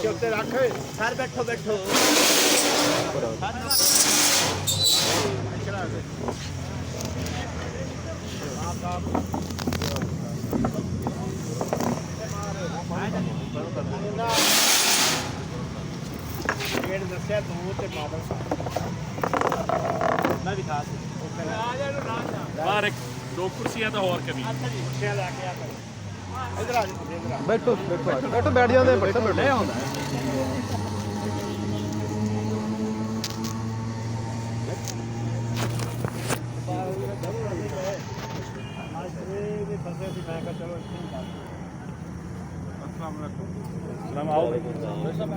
ਉੱਤੇ ਰੱਖ ਸਰ ਬੈਠੋ ਬੈਠੋ ਗੇੜ ਦੱਸਿਆ ਤੂੰ ਤੇ ਬਾਦਲ ਮੈਂ ਵੀ ਖਾਸ ਆ ਜਾ ਨੂੰ ਨਾ ਬਾਹਰ ਇੱਕ ਦੋ ਕੁਰਸੀਆਂ ਤਾਂ ਹੋਰ ਕਮੀ ਅੱਛਾ ਜੀ ਕੁਰਸੀਆਂ ਲੈ ਕੇ ਆ ਇਧਰ ਆ ਜੀ ਇਧਰ ਆ ਬੈਠੋ ਬੈਠੋ ਬੈਠੋ ਬੈਠ ਜਾਂਦੇ ਬੱਚਾ ਬੈਠੇ ਹੁੰਦਾ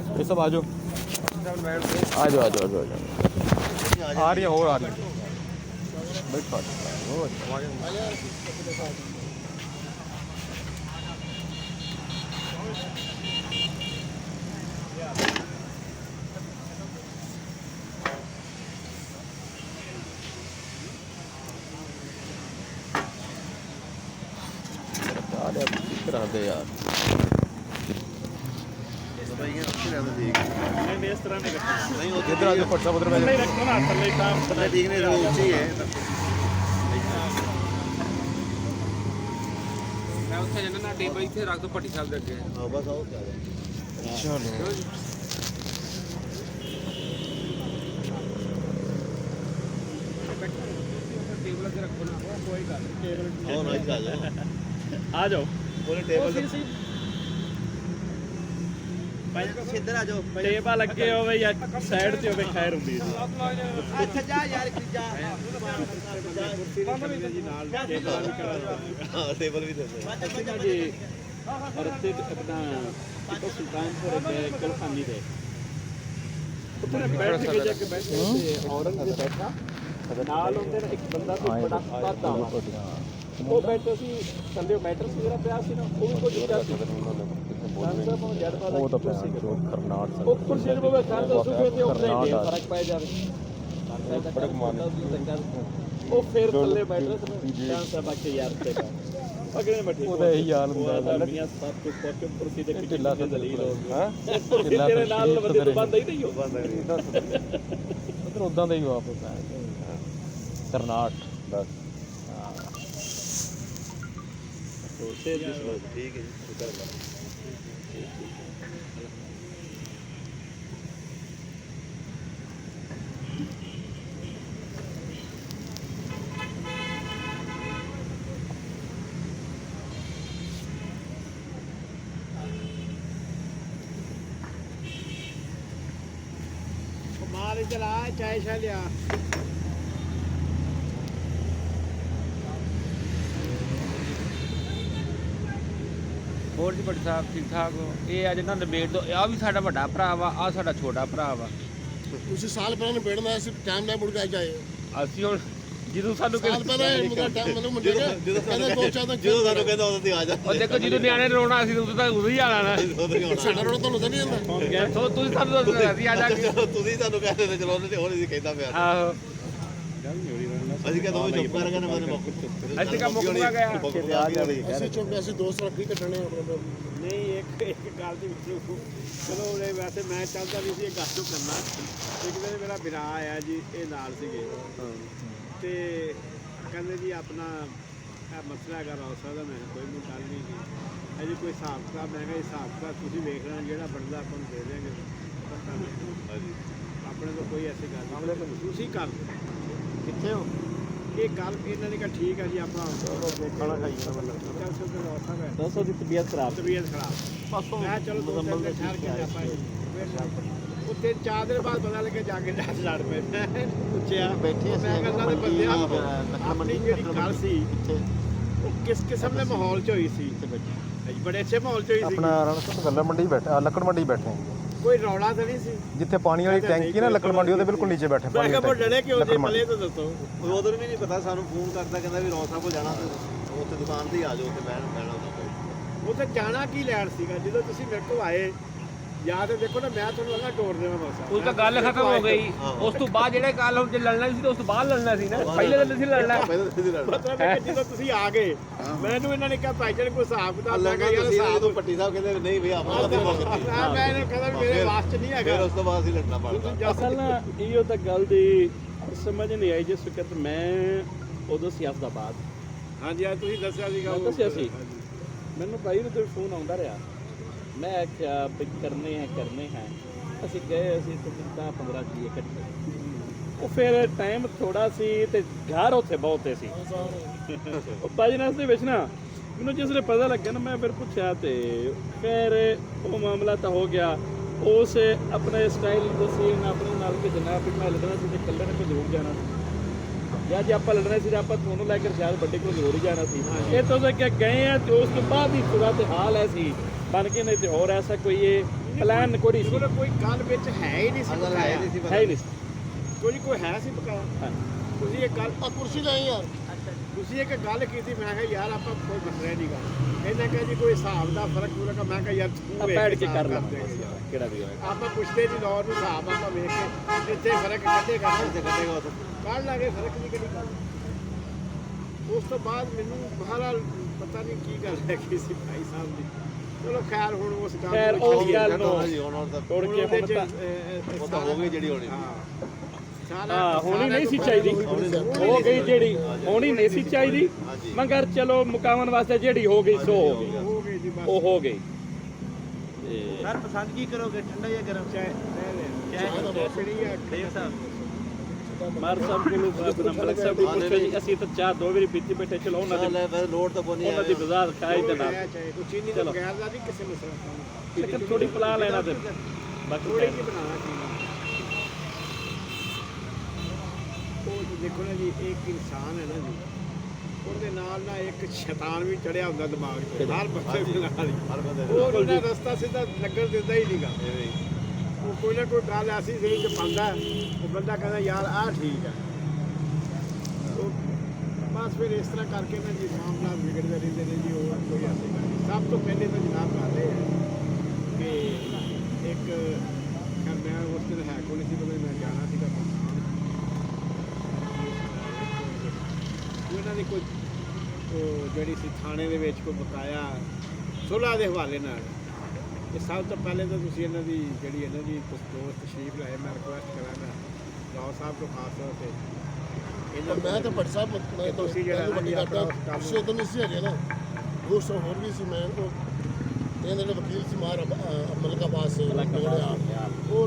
ये सब आ जाओ आ जाओ आ जाओ आ रही है और आ रही है बैठो रहते यार नहीं इस तरह नहीं करना नहीं इधर आके पट्टा उधर में नहीं रखो ना थल्ले काम थल्ले दिखने से ऊंची है मैं ਉੱਥੇ ਜਾਣਾ ਨਾ ਟੇਬਲ ਇੱਥੇ ਰੱਖ ਦੋ ਭੱਟੀ ਸਾਹਿਬ ਦੇ ਅੱਗੇ हां बस आओ क्या चलो ਟੇਬਲ ਅੱਗੇ ਰੱਖੋ ਨਾ ਕੋਈ ਗੱਲ आओ ना इधर आ जाओ आ जाओ बोले टेबल से भाई इधर आ जाओ ਟੇਬਲ ਅੱਗੇ ਹੋਵੇ ਜਾਂ ਸਾਈਡ ਤੇ ਹੋਵੇ ਖੈਰ ਹੁੰਦੀ ਹੈ अच्छा जा यार जा ਜੀ ਨਾਲ ਟੇਬਲ ਵੀ ਕਰਾ हां टेबल भी दे दो ਜੀ ਔਰ ਤੇ ਆਪਣਾ ਟਿਪੂ ਸੁਲਤਾਨਪੁਰ ਦੇ ਗੁਲਖਾਨੀ ਦੇ ਉੱਥੇ ਬੈਠ ਕੇ ਜਾ ਕੇ ਬੈਠੇ ਤੇ ਔਰੰਗਜ਼ੇਬ ਬੈਠਾ ਨਾਲ ਹੁੰਦੇ ਨੇ ਇੱਕ ਬੰਦਾ ਤੇ ਬੜਾ ਕਾਦਾ ਉਹ ਬੈਠੇ ਸੀ ਥੱਲੇ ਮੈਟਰ ਸੀ ਜਿਹੜਾ ਪਿਆ ਸੀ ਨਾ ਉਹ ਵੀ ਕੁਝ ਕਿਹਾ ਸੀ वो तो कर्नाटक ਉਹ ਕੁਰਸੀ ਨੂੰ ਬੈਠਾ ਦੱਸੂਗੇ ਤੇ ਉੱਥੇ ਫਰਕ ਪੈ ਜਾਵੇ बड़े मान ਉਹ ਫੇਰ ਥੱਲੇ ਬੈਠੇ ਸੀ ਜਾਂ ਸਭਾ ਕੇ ਯਾਰ ਤੇ ਅਗਲੇ ਬੈਠੇ ਉਹਦਾ ਇਹੀ ਹਾਲ ਹੁੰਦਾ ਮੀਆਂ ਸਾਹਿਬ ਤੋਂ ਪਹੁੰਚੋ ਕੁਰਸੀ ਦੇ ਪਿੱਛੇ ਢਿੱਲਾ ਦਲੀਲ ਹੋ ਗਈ ਹਾਂ ਕੁਰਸੀ ਤੇਰੇ ਨਾਲ ਬੰਦੇ ਤੋਂ ਬੰਦ ਹੀ ਨਹੀਂ ਹੋ ਉਧਰ ਉਦਾਂ ਦਾ ਹੀ ਵਾਪਸ ਆਇਆ ਕਰਨਾਟਕ ਬਸ ਉਸੇ ਜਿਸ ठीक है जी शुक्र है ਮਾਲ ਚਲਾ ਚਾय ਸ਼ਾ ਲਿਆ ਹੋਰ ਜੀ ਭੱਟੀ ਸਾਹਿਬ ਠੀਕ ਠਾਕ ਹੋ ਇਹ ਅੱਜ ਨਾ ਨਿਬੇੜ ਦੋ ਆ ਵੀ ਸਾਡਾ ਵੱਡਾ ਭਰਾ ਵਾ ਆ ਸਾਡਾ ਛੋਟਾ ਭਰਾ ਵਾ ਤੁਸੀਂ ਸਾਲ ਪਹਿਲਾਂ ਨਿਬੇੜਨਾ ਸੀ ਟਾਈਮ ਨਾਲ ਮੁੜ ਕੇ ਜਾਏ ਅਸੀਂ ਹੁਣ ਜਦੋਂ ਸਾਨੂੰ ਸਾਲ ਪਹਿਲਾਂ ਮੁੰਡਾ ਟਾਈਮ ਮੈਨੂੰ ਮੁੰਡੇ ਜਦੋਂ ਕਹਿੰਦੇ ਦੋ ਚਾਰ ਦਿਨ ਜਦੋਂ ਸਾਨੂੰ ਕਹਿੰਦਾ ਉਦੋਂ ਤੇ ਆ ਜਾ ਉਹ ਦੇਖੋ ਜਦੋਂ ਨਿਆਣੇ ਰੋਣਾ ਅਸੀਂ ਉਦੋਂ ਤਾਂ ਉਦੋਂ ਹੀ ਆਣਾ ਨਾ ਉਦੋਂ ਹੀ ਆਉਣਾ ਸਾਡਾ ਰੋਣਾ ਤੁਹਾਨੂੰ ਤਾਂ ਨਹੀਂ ਆਉਂਦਾ ਸੋ ਤੁਸੀਂ ਸਾਨੂੰ ਦੱਸੋ ਅਸੀਂ ਆ ਜਾ ਕੇ ਤੁਸੀਂ ਸਾਨੂੰ ਕਹਿੰਦੇ ਤੇ ਚਲੋ ਉਹਨੇ ਤੇ ਹੋਰ ਹੀ ਕਹਿੰਦਾ ਪਿਆ ਆਹੋ ਅਸੀਂ ਕਹਿੰਦਾ ਉਹ ਚੁੱਪ ਕਰ ਗਿਆ ਨਾ ਮੈਨੂੰ ਮੌਕੇ ਅਸੀਂ ਕੰਮ ਮੁੱਕਦਾ ਗਿਆ ਆ ਜਾਵੇ ਅਸੀਂ ਚੁੱਪ ਅਸੀਂ ਦੋਸਤ ਰੱਖੀ ਕੱਟਣੇ ਆਪਣੇ ਨਹੀਂ ਇੱਕ ਗੱਲ ਦੀ ਵਿੱਚ ਚਲੋ ਉਹਦੇ ਵੈਸੇ ਮੈਂ ਚਾਹੁੰਦਾ ਵੀ ਸੀ ਇਹ ਗੱਲ ਤੋਂ ਕਰਨਾ ਇੱਕ ਦਿਨ ਮੇਰਾ ਵਿਰਾ ਆਇਆ ਜੀ ਇਹ ਨਾਲ ਸੀਗੇ ਤੇ ਕਹਿੰਦੇ ਜੀ ਆਪਣਾ ਇਹ ਮਸਲਾ ਹੈਗਾ ਰੌਸਾ ਦਾ ਮੈਂ ਕੋਈ ਨੂੰ ਗੱਲ ਨਹੀਂ ਜੀ ਅਜੇ ਕੋਈ ਹਿਸਾਬ ਕਿਤਾਬ ਮੈਂ ਕਿਹਾ ਹਿਸਾਬ ਕਿਤਾਬ ਤੁਸੀਂ ਵੇਖ ਲੈਣਾ ਜਿਹੜਾ ਬਣਦਾ ਆਪਾਂ ਨੂੰ ਦੇ ਦੇਵਾਂਗੇ ਪਤਾ ਨਹੀਂ ਆਪਣੇ ਤੋਂ ਕੋਈ ਐਸੀ ਗੱਲ ਨਹੀਂ ਤੁਸੀਂ ਕਰ ਕਿੱਥੇ ਹੋ ਇਹ ਗੱਲ ਇਹਨਾਂ ਨੇ ਕਿਹਾ ਠੀਕ ਹੈ ਜੀ ਆਪਣਾ ਖਾਣਾ ਖਾਈਏ ਮਤਲਬ ਚੱਲ ਸੋ ਰੌਸਾ ਹੈ ਦੱਸੋ ਦੀ ਤਬੀਅਤ ਖਰਾਬ ਤਬੀਅਤ ਖਰਾਬ ਪਾਸੋਂ ਮੈਂ ਚਲੋ ਦੋ ਤਿੰਨ ਦਿਨ ਠਹਿਰ ਕੇ ਆਪਾਂ ਉੱਤੇ 4 ਦਿਨ ਬਾਅਦ ਪਤਾ ਲੱਗਿਆ ਜਾ ਕੇ ਲੜ ਪਏ ਮੈਂ ਪੁੱਛਿਆ ਬੈਠੇ ਅਸੀਂ ਮੈਂ ਕਹਿੰਦਾ ਤੇ ਬੰਦਿਆਂ ਲੱਕੜ ਆਪਣੀ ਜਿਹੜੀ ਗੱਲ ਸੀ ਉਹ ਕਿਸ ਕਿਸਮ ਦੇ ਮਾਹੌਲ 'ਚ ਹੋਈ ਸੀ ਬੜੇ ਅੱਛੇ ਮਾਹੌਲ 'ਚ ਹੋਈ ਸੀ ਆਪਣਾ ਰਣਸਤ ਗੱਲਾ ਮੰਡੀ ਬੈਠੇ ਲੱਕੜ ਮੰਡੀ ਬੈਠੇ ਕੋਈ ਰੌਲਾ ਤਾਂ ਨਹੀਂ ਸੀ ਜਿੱਥੇ ਪਾਣੀ ਵਾਲੀ ਟੈਂਕੀ ਨਾ ਲੱਕੜ ਮੰਡੀ ਉਹਦੇ ਬਿਲਕੁਲ ਨੀਚੇ ਬੈਠੇ ਮੈਂ ਕਿਹਾ ਡੜੇ ਕਿਉਂ ਜੇ ਮਲੇ ਤਾਂ ਦੱਸੋ ਉਦੋਂ ਵੀ ਨਹੀਂ ਪਤਾ ਸਾਨੂੰ ਫੋਨ ਕਰਦਾ ਕਹਿੰਦਾ ਵੀ ਰੌਸਾ ਕੋਲ ਜਾਣਾ ਤੇ ਉੱਥੇ ਦੁਕਾਨ ਤੇ ਹੀ ਆ ਜਾਓ ਉੱਥੇ ਬਹਿਣਾ ਉਹਦਾ ਉੱਥੇ ਜਾਣਾ ਕੀ ਲੈਣ ਸੀਗਾ ਜਦੋਂ ਤੁਸੀਂ ਮੇਰੇ ਕੋਲ ਆਏ ਜਾਂ ਤੇ ਦੇਖੋ ਨਾ ਮੈਂ ਤੁਹਾਨੂੰ ਲੱਗਾ ਤੋੜ ਦੇਣਾ ਬਸ ਉਸ ਤਾਂ ਗੱਲ ਖਤਮ ਹੋ ਗਈ। ਉਸ ਤੋਂ ਬਾਅਦ ਜਿਹੜੇ ਗੱਲ ਹੁਣ ਜੇ ਲੜਨਾ ਸੀ ਤਾਂ ਉਸ ਤੋਂ ਬਾਅਦ ਲੜਨਾ ਸੀ ਨਾ, ਪਹਿਲੇ ਦਿਨ ਨਹੀਂ ਲੜਨਾ। ਮਤਲਬ ਕਿ ਜਦੋਂ ਤੁਸੀਂ ਆ ਗਏ ਮੈਨੂੰ ਇਹਨਾਂ ਨੇ ਕਿਹਾ ਭਾਈ ਜਾਨ ਕੋਈ ਹਿਸਾਬ ਕਿਤਾਬ ਮੈਂ ਕਿਹਾ ਯਾਰ ਹਿਸਾਬ ਜਦੋਂ ਪੱਟੀ ਸਾਹਿਬ ਕਹਿੰਦੇ ਨਹੀਂ ਵੀ ਆਪਾਂ ਤਾਂ ਮੈਂ ਇਹਨੂੰ ਕਹਿੰਦਾ ਵੀ ਮੇਰੇ ਵਾਸਤੇ ਨਹੀਂ ਹੈਗਾ ਫਿਰ ਉਸ ਤੋਂ ਬਾਅਦ ਅਸੀਂ ਲੜਨਾ ਪੜਦਾ। ਅਸਲ ਨਾ ਇਹੋ ਤਾਂ ਗੱਲ ਦੀ ਸਮਝ ਨਹੀਂ ਆਈ ਜਿਸ ਵਕਤ ਮੈਂ ਉਦੋਂ ਸੀ ਅਫਦਾਬਾਦ ਹਾਂਜੀ ਅੱਜ ਤੁਸੀਂ ਦੱਸਿਆ ਸੀਗਾ ਮੈਂ ਦੱਸਿਆ ਸੀ। ਮੈਨੂੰ ਭਾਈ ਨੂੰ ਤੇ ਫੋਨ ਆਉਂਦਾ ਰਿਹਾ, ਮੈਂ ਆਖਿਆ ਵੀ ਕਰਨੇ ਹੈ ਅਸੀਂ ਗਏ ਅਸੀਂ ਤਾਂ 15 ਜੀ ਇਕੱਠੇ। ਉਹ ਫਿਰ ਟਾਈਮ ਥੋੜਾ ਸੀ ਤੇ ਘਰ ਉੱਥੇ ਬਹੁਤੇ ਸੀ ਉਹ ਬਾਜਨਾਸ ਦੇ ਵਿੱਚ ਨਾ। ਮੈਨੂੰ ਜਿਸ ਵੇਲੇ ਪਤਾ ਲੱਗਿਆ ਨਾ ਮੈਂ ਫਿਰ ਪੁੱਛਿਆ ਤੇ ਫਿਰ ਉਹ ਮਾਮਲਾ ਤਾਂ ਹੋ ਗਿਆ। ਉਸ ਆਪਣੇ ਸਟਾਈਲ ਦੱਸੀ ਨਾ ਆਪਣੇ ਨਾਲ ਕਿ ਜਨਾਬ ਵੀ ਮੈਂ ਲੜਨਾ ਸੀ ਤੇ ਇਕੱਲੇ ਨੇ ਕੋਈ ਜ਼ਰੂਰ ਜਾਣਾ ਸੀ, ਜਾਂ ਜੇ ਆਪਾਂ ਲੜਨਾ ਸੀ ਤਾਂ ਆਪਾਂ ਤੁਹਾਨੂੰ ਲੈ ਕੇ ਸ਼ਾਇਦ ਵੱਡੇ ਕੋਲ ਜ਼ਰੂਰ ਹੀ ਜਾਣਾ ਸੀ। ਇਹ ਤੋਂ ਅੱਗੇ ਗਏ ਆ ਤੇ ਉਸ ਤੋਂ ਬਾਅਦ ਹੀ ਸੂਰਤ ਹਾਲ ਐਸੀ ਬਣ ਕੇ ਨਹੀਂ ਤੇ ਹੋਰ ਐਸਾ ਕੋਈ ਇਹ ਪਲਾਨ ਕੋਈ ਸੀ ਕੋਈ ਗੱਲ ਵਿੱਚ ਹੈ ਹੀ ਨਹੀਂ ਸੀ ਬਕਾਇਆ ਹੈ ਹੀ ਨਹੀਂ ਸੀ। ਕੋਈ ਹੈ ਸੀ ਬਕਾਇਆ। ਹਾਂ। ਤੁਸੀਂ ਇੱਕ ਗੱਲ ਆ ਕੁਰਸੀ ਲਈ ਯਾਰ ਤੁਸੀਂ ਇੱਕ ਗੱਲ ਕੀਤੀ ਮੈਂ ਕਿਹਾ ਯਾਰ ਆਪਾਂ ਕੋਈ ਮਸਲਾ ਨਹੀਂ ਗਾ। ਇਹਨਾਂ ਕਿਹਾ ਜੀ ਕੋਈ ਹਿਸਾਬ ਦਾ ਫਰਕ ਪੂਰਾ ਮੈਂ ਕਿਹਾ ਯਾਰ ਤੂੰ ਬੈਠ ਕੇ ਕਰ ਲਾ ਦੇਂਗੇ ਯਾਰ। ਕਿਹੜਾ ਵੀ ਹੋਏਗਾ। ਆਪਾਂ ਪੁੱਛਦੇ ਨਹੀਂ ਲੌਰ ਨੂੰ ਹਿਸਾਬ ਆਪਾਂ ਵੇਖ ਕੇ ਇੱਥੇ ਫਰਕ ਕੱਢੇਗਾ ਕੱਢੇਗਾ ਕੱਢ ਲਾਂਗੇ ਫਰਕ ਨਹੀਂ ਕਿਹੜੀ ਗੱਲ। ਉਸ ਤੋਂ ਬਾਅਦ ਮੈਨੂੰ ਬਹਰਾਲ ਪਤਾ ਨਹੀਂ ਕੀ ਗੱਲ ਹੈ ਕਿ ਸੀ ਭਾਈ ਸਾਹਿਬ ਦੀ। ਚਲੋ ਖੈਰ ਹੁਣ ਉਸ ਗੱਲ ਖੈਰ ਨੂੰ ਉਸ ਗੱਲ ਨੂੰ ਹੁਣ ਤਾਂ ਤੋੜ ਕੇ ਉਹਦੇ ਹੁਣ ਚ, ਤਾਂ ਉਹ ਤਾਂ ਹੋ ਗਈ ਜਿਹੜੀ ਹੋਣੀ ਹਾਂ ਹੋਣੀ ਨਹੀਂ ਸੀ ਚਾਹੀਦੀ, ਹੋ ਗਈ ਜਿਹੜੀ ਹੋਣੀ ਨਹੀਂ ਸੀ ਚਾਹੀਦੀ, ਮਗਰ ਚਲੋ ਮੁਕਾਵਨ ਵਾਸਤੇ ਜਿਹੜੀ ਹੋ ਗਈ ਸੋ ਹੋ ਗਈ, ਹੋ ਗਈ ਜੀ ਬਸ। ਉਹ ਹੋ ਗਈ। ਤੇ ਸਰ ਪਸੰਦ ਕੀ ਕਰੋਗੇ ਠੰਡਾ ਜਾਂ ਗਰਮ ਚਾਹ ਪੀਣੀ ਆ ਦੇਵ ਸਾਹਿਬ ਮਾਰ ਸਾਹਿਬ ਕੋਲੋਂ ਆਪਣਾ ਮਲਕ ਸਾਹਿਬ ਨੂੰ ਪੁੱਛੋ ਜੀ ਅਸੀਂ ਤਾਂ ਚਾਹ ਦੋ ਵਾਰੀ ਪੀਤੀ ਬੈਠੇ ਚਲੋ ਉਹਨਾਂ ਦੇ ਲੋੜ ਤਾਂ ਕੋਈ ਉਹਨਾਂ ਦੀ ਬਾਜ਼ਾਰ ਖਾਈ ਦੇ ਨਾਲ ਚਾਹੇ ਕੋਈ ਚੀਨੀ ਤੋਂ ਬਗੈਰ ਦਾ ਨਹੀਂ ਕਿਸੇ ਮਸਲਾ ਲੇਕਿਨ ਥੋੜੀ ਪਲਾ ਲੈਣਾ ਤੇ ਬਾਕੀ ਥੋੜੀ ਜਿਹੀ ਬਣਾਉਣਾ ਚਾਹੀਦਾ। ਉਹ ਦੇਖੋ ਨਾ ਜੀ ਇੱਕ ਇਨਸਾਨ ਹੈ ਨਾ ਜੀ ਉਹਦੇ ਨਾਲ ਨਾ ਇੱਕ ਸ਼ੈਤਾਨ ਵੀ ਚੜਿਆ ਹੁੰਦਾ ਦਿਮਾਗ 'ਤੇ ਹਰ ਬੱਚੇ ਦੇ ਨਾਲ ਹੀ। ਹਰ ਬੰਦੇ ਉਹ ਉਹਦਾ ਰਸਤਾ ਸਿੱਧਾ ਲੱਗਣ ਦਿੰਦਾ ਹੀ ਨਹੀਂਗਾ। ਉਹ ਕੋਈ ਨਾ ਕੋਈ ਗੱਲ ਐਸੀ ਦਿਲ 'ਚ ਪਾਉਂਦਾ ਉਹ ਬੰਦਾ ਕਹਿੰਦਾ ਯਾਰ ਆਹ ਠੀਕ ਹੈ। ਉਹ ਬਸ ਫਿਰ ਇਸ ਤਰ੍ਹਾਂ ਕਰਕੇ ਨਾ ਜੀ ਮਾਮਲਾ ਵਿਗੜਦੇ ਰਹਿੰਦੇ ਨੇ ਜੀ। ਉਹ ਕੋਈ ਐਸੀ ਗੱਲ ਨਹੀਂ। ਸਭ ਤੋਂ ਪਹਿਲੇ ਤਾਂ ਜਨਾਬ ਗੱਲ ਇਹ ਹੈ ਕਿ ਇੱਕ ਖੈਰ ਮੈਂ ਉਸ ਦਿਨ ਹੈ ਕੋਈ ਨਹੀਂ ਸੀ ਬਲੇ ਮੈਂ ਜਾਣਾ ਸੀਗਾ ਉਹਨਾਂ ਦੀ ਕੋਈ ਉਹ ਜਿਹੜੀ ਸੀ ਥਾਣੇ ਦੇ ਵਿੱਚ ਕੋਈ ਬਕਾਇਆ ਸੁਲ੍ਹਾ ਦੇ ਹਵਾਲੇ ਨਾਲ। ਇਹ ਸਭ ਤੋਂ ਪਹਿਲੇ ਤਾਂ ਤੁਸੀਂ ਇਹਨਾਂ ਦੀ ਜਿਹੜੀ ਇਹਨਾਂ ਦੀ ਦੋਸਤ ਤਸ਼ਰੀਫ ਲਾਏ ਮੈਂ ਰਿਕੁਐਸਟ ਕਰਾਂਗਾ ਰਾਓ ਸਾਹਿਬ ਤੋਂ ਖਾਸ ਤੌਰ ਤੇ ਇਹਨਾਂ ਮੈਂ ਤਾਂ ਭੱਟ ਸਾਹਿਬ ਮੈਂ ਤਾਂ ਤੁਸੀਂ ਜਿਹੜਾ ਵੱਡੀ ਨਾ ਕਰਦਾ ਆਪਣਾ ਕੰਮ- ਉਸੇ ਤੋਂ ਨਹੀਂ ਸੀ ਹੈਗੇ ਨਾ ਦੋਸਤ ਹੋਰ ਵੀ ਸੀ। ਮੈਂ ਉਹ ਇਹਦੇ ਜਿਹੜੇ ਵਕੀਲ ਸੀ ਮਾਰ ਮਲਕ ਆਬਾਦ ਸੇ ਉਹ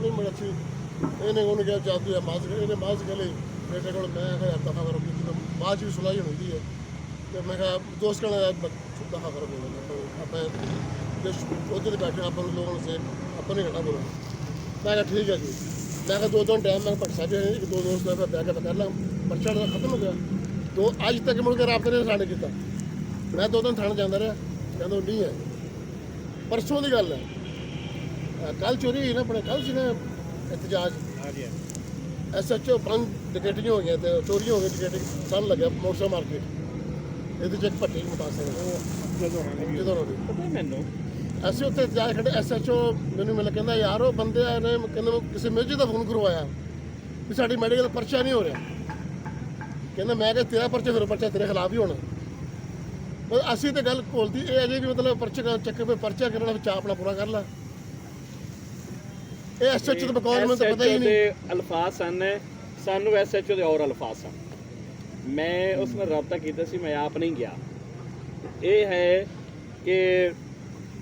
ਨਹੀਂ ਮੇਰਾ ਸੀ। ਇਹਨੇ ਉਹਨੂੰ ਕਿਹਾ ਚਾਹ ਤੂੰ ਮਾਸ ਇਹਨੇ ਮਾਸ ਗਲੇ ਬੇਟੇ ਕੋਲ ਮੈਂ ਕਿਹਾ ਯਾਰ ਦਫਾ ਕਰੋ ਕਿ ਬਾਅਦ ਚ ਵੀ ਸੁਲਾਈ ਹੁੰਦੀ ਹੈ ਤੇ ਮੈਂ ਕਿਹਾ ਦੋਸਤ ਕਹਿੰਦਾ ਯਾਰ ਦਫਾ ਕਰੋ ਆਪਾਂ ਉਹਦੇ ਬੈਠੇ ਆਪਾਂ ਨੂੰ ਲੋਕਾਂ ਨੂੰ ਸੇ ਆਪਾਂ ਨਹੀਂ ਘਟਾ ਬੋਲਣਾ। ਮੈਂ ਕਿਹਾ ਠੀਕ ਹੈ ਜੀ। ਮੈਂ ਕਿਹਾ ਦੋ ਟਾਈਮ ਮੈਂ ਭੱਟ ਸਾਹਿਬ ਇੱਕ ਦੋ ਦੋਸਤ ਦਾ ਬੈਠ ਕੇ ਕਰ ਲਾਂ ਪਰਚਾ ਦਾ ਖਤਮ ਹੋ ਗਿਆ। ਦੋ ਅੱਜ ਤੱਕ ਮੁੜ ਕੇ ਰਾਬਤੇ ਨੇ ਸਾਡੇ ਕੀਤਾ। ਮੈਂ ਦੋ ਦਿਨ ਥਾਣੇ ਜਾਂਦਾ ਰਿਹਾ ਕਹਿੰਦਾ ਉਹ ਨਹੀਂ ਹੈ। ਪਰਸੋਂ ਦੀ ਗੱਲ ਹੈ ਕੱਲ ਚੋਰੀ ਹੋਈ ਨਾ ਆਪਣੇ ਕੱਲ ਸੀ ਨਾ ਇਤਜਾਜ ਹਾਂਜੀ SHO 5 ਡਕੈਟੀਆਂ ਹੋ ਗਈਆਂ ਤੇ ਚੋਰੀਆਂ ਹੋ ਗਈਆਂ ਡਕੈਟੀ ਸਾਨੂੰ ਲੱਗਿਆ ਮੋਟਰ ਮਾਰਕੀਟ ਇਹਦੇ ਚ ਇੱਕ ਭੱਟੀ ਮੁਤਾਸਰ ਜਦੋਂ ਹੋਣੀ ਪਤਾ ਮੈਨੂੰ ਅਸੀਂ ਉੱਥੇ ਜਾ ਕੇ ਖੜੇ SHO ਮੈਨੂੰ ਮਿਲ ਕਹਿੰਦਾ ਯਾਰ ਉਹ ਬੰਦੇ ਆਏ ਨੇ ਕਹਿੰਦਾ ਕਿਸੇ ਮੇਜਰ ਦਾ ਫੋਨ ਕਰਵਾਇਆ ਵੀ ਸਾਡੀ ਮੈਡੀਕਲ ਪਰਚਾ ਨਹੀਂ ਹੋ ਰਿਹਾ। ਕਹਿੰਦਾ ਮੈਂ ਕਿਹਾ ਤੇਰਾ ਪਰਚਾ ਫਿਰ ਪਰਚਾ ਤੇਰੇ ਖਿਲਾਫ ਹੀ ਹੋਣਾ। ਬਸ ਅਸੀਂ ਤੇ ਗੱਲ ਘੋਲਦੀ ਇਹ ਅਜੇ ਵੀ ਮਤਲਬ ਪਰਚਾ ਚੱਕੇ ਪੇ ਪਰਚਾ ਕਰਨ ਵਾਲਾ ਚਾਹ ਆਪਣਾ ਪੂਰਾ ਕਰ ਲਾ। ਇਹ SHO ਤਾਂ ਬਕੌਲ ਮੈਨੂੰ ਤਾਂ ਪਤਾ ਹੀ ਨਹੀਂ। ਦੇ ਅਲਫਾਜ਼ ਸਨ ਸਾਨੂੰ SHO ਦੇ ਹੋਰ ਅਲਫਾਜ਼ ਸਨ। ਮੈਂ ਉਸ ਨਾਲ ਰਾਬਤਾ ਕੀਤਾ ਸੀ ਮੈਂ ਆਪ ਨਹੀਂ ਗਿਆ। ਇਹ ਹੈ ਕਿ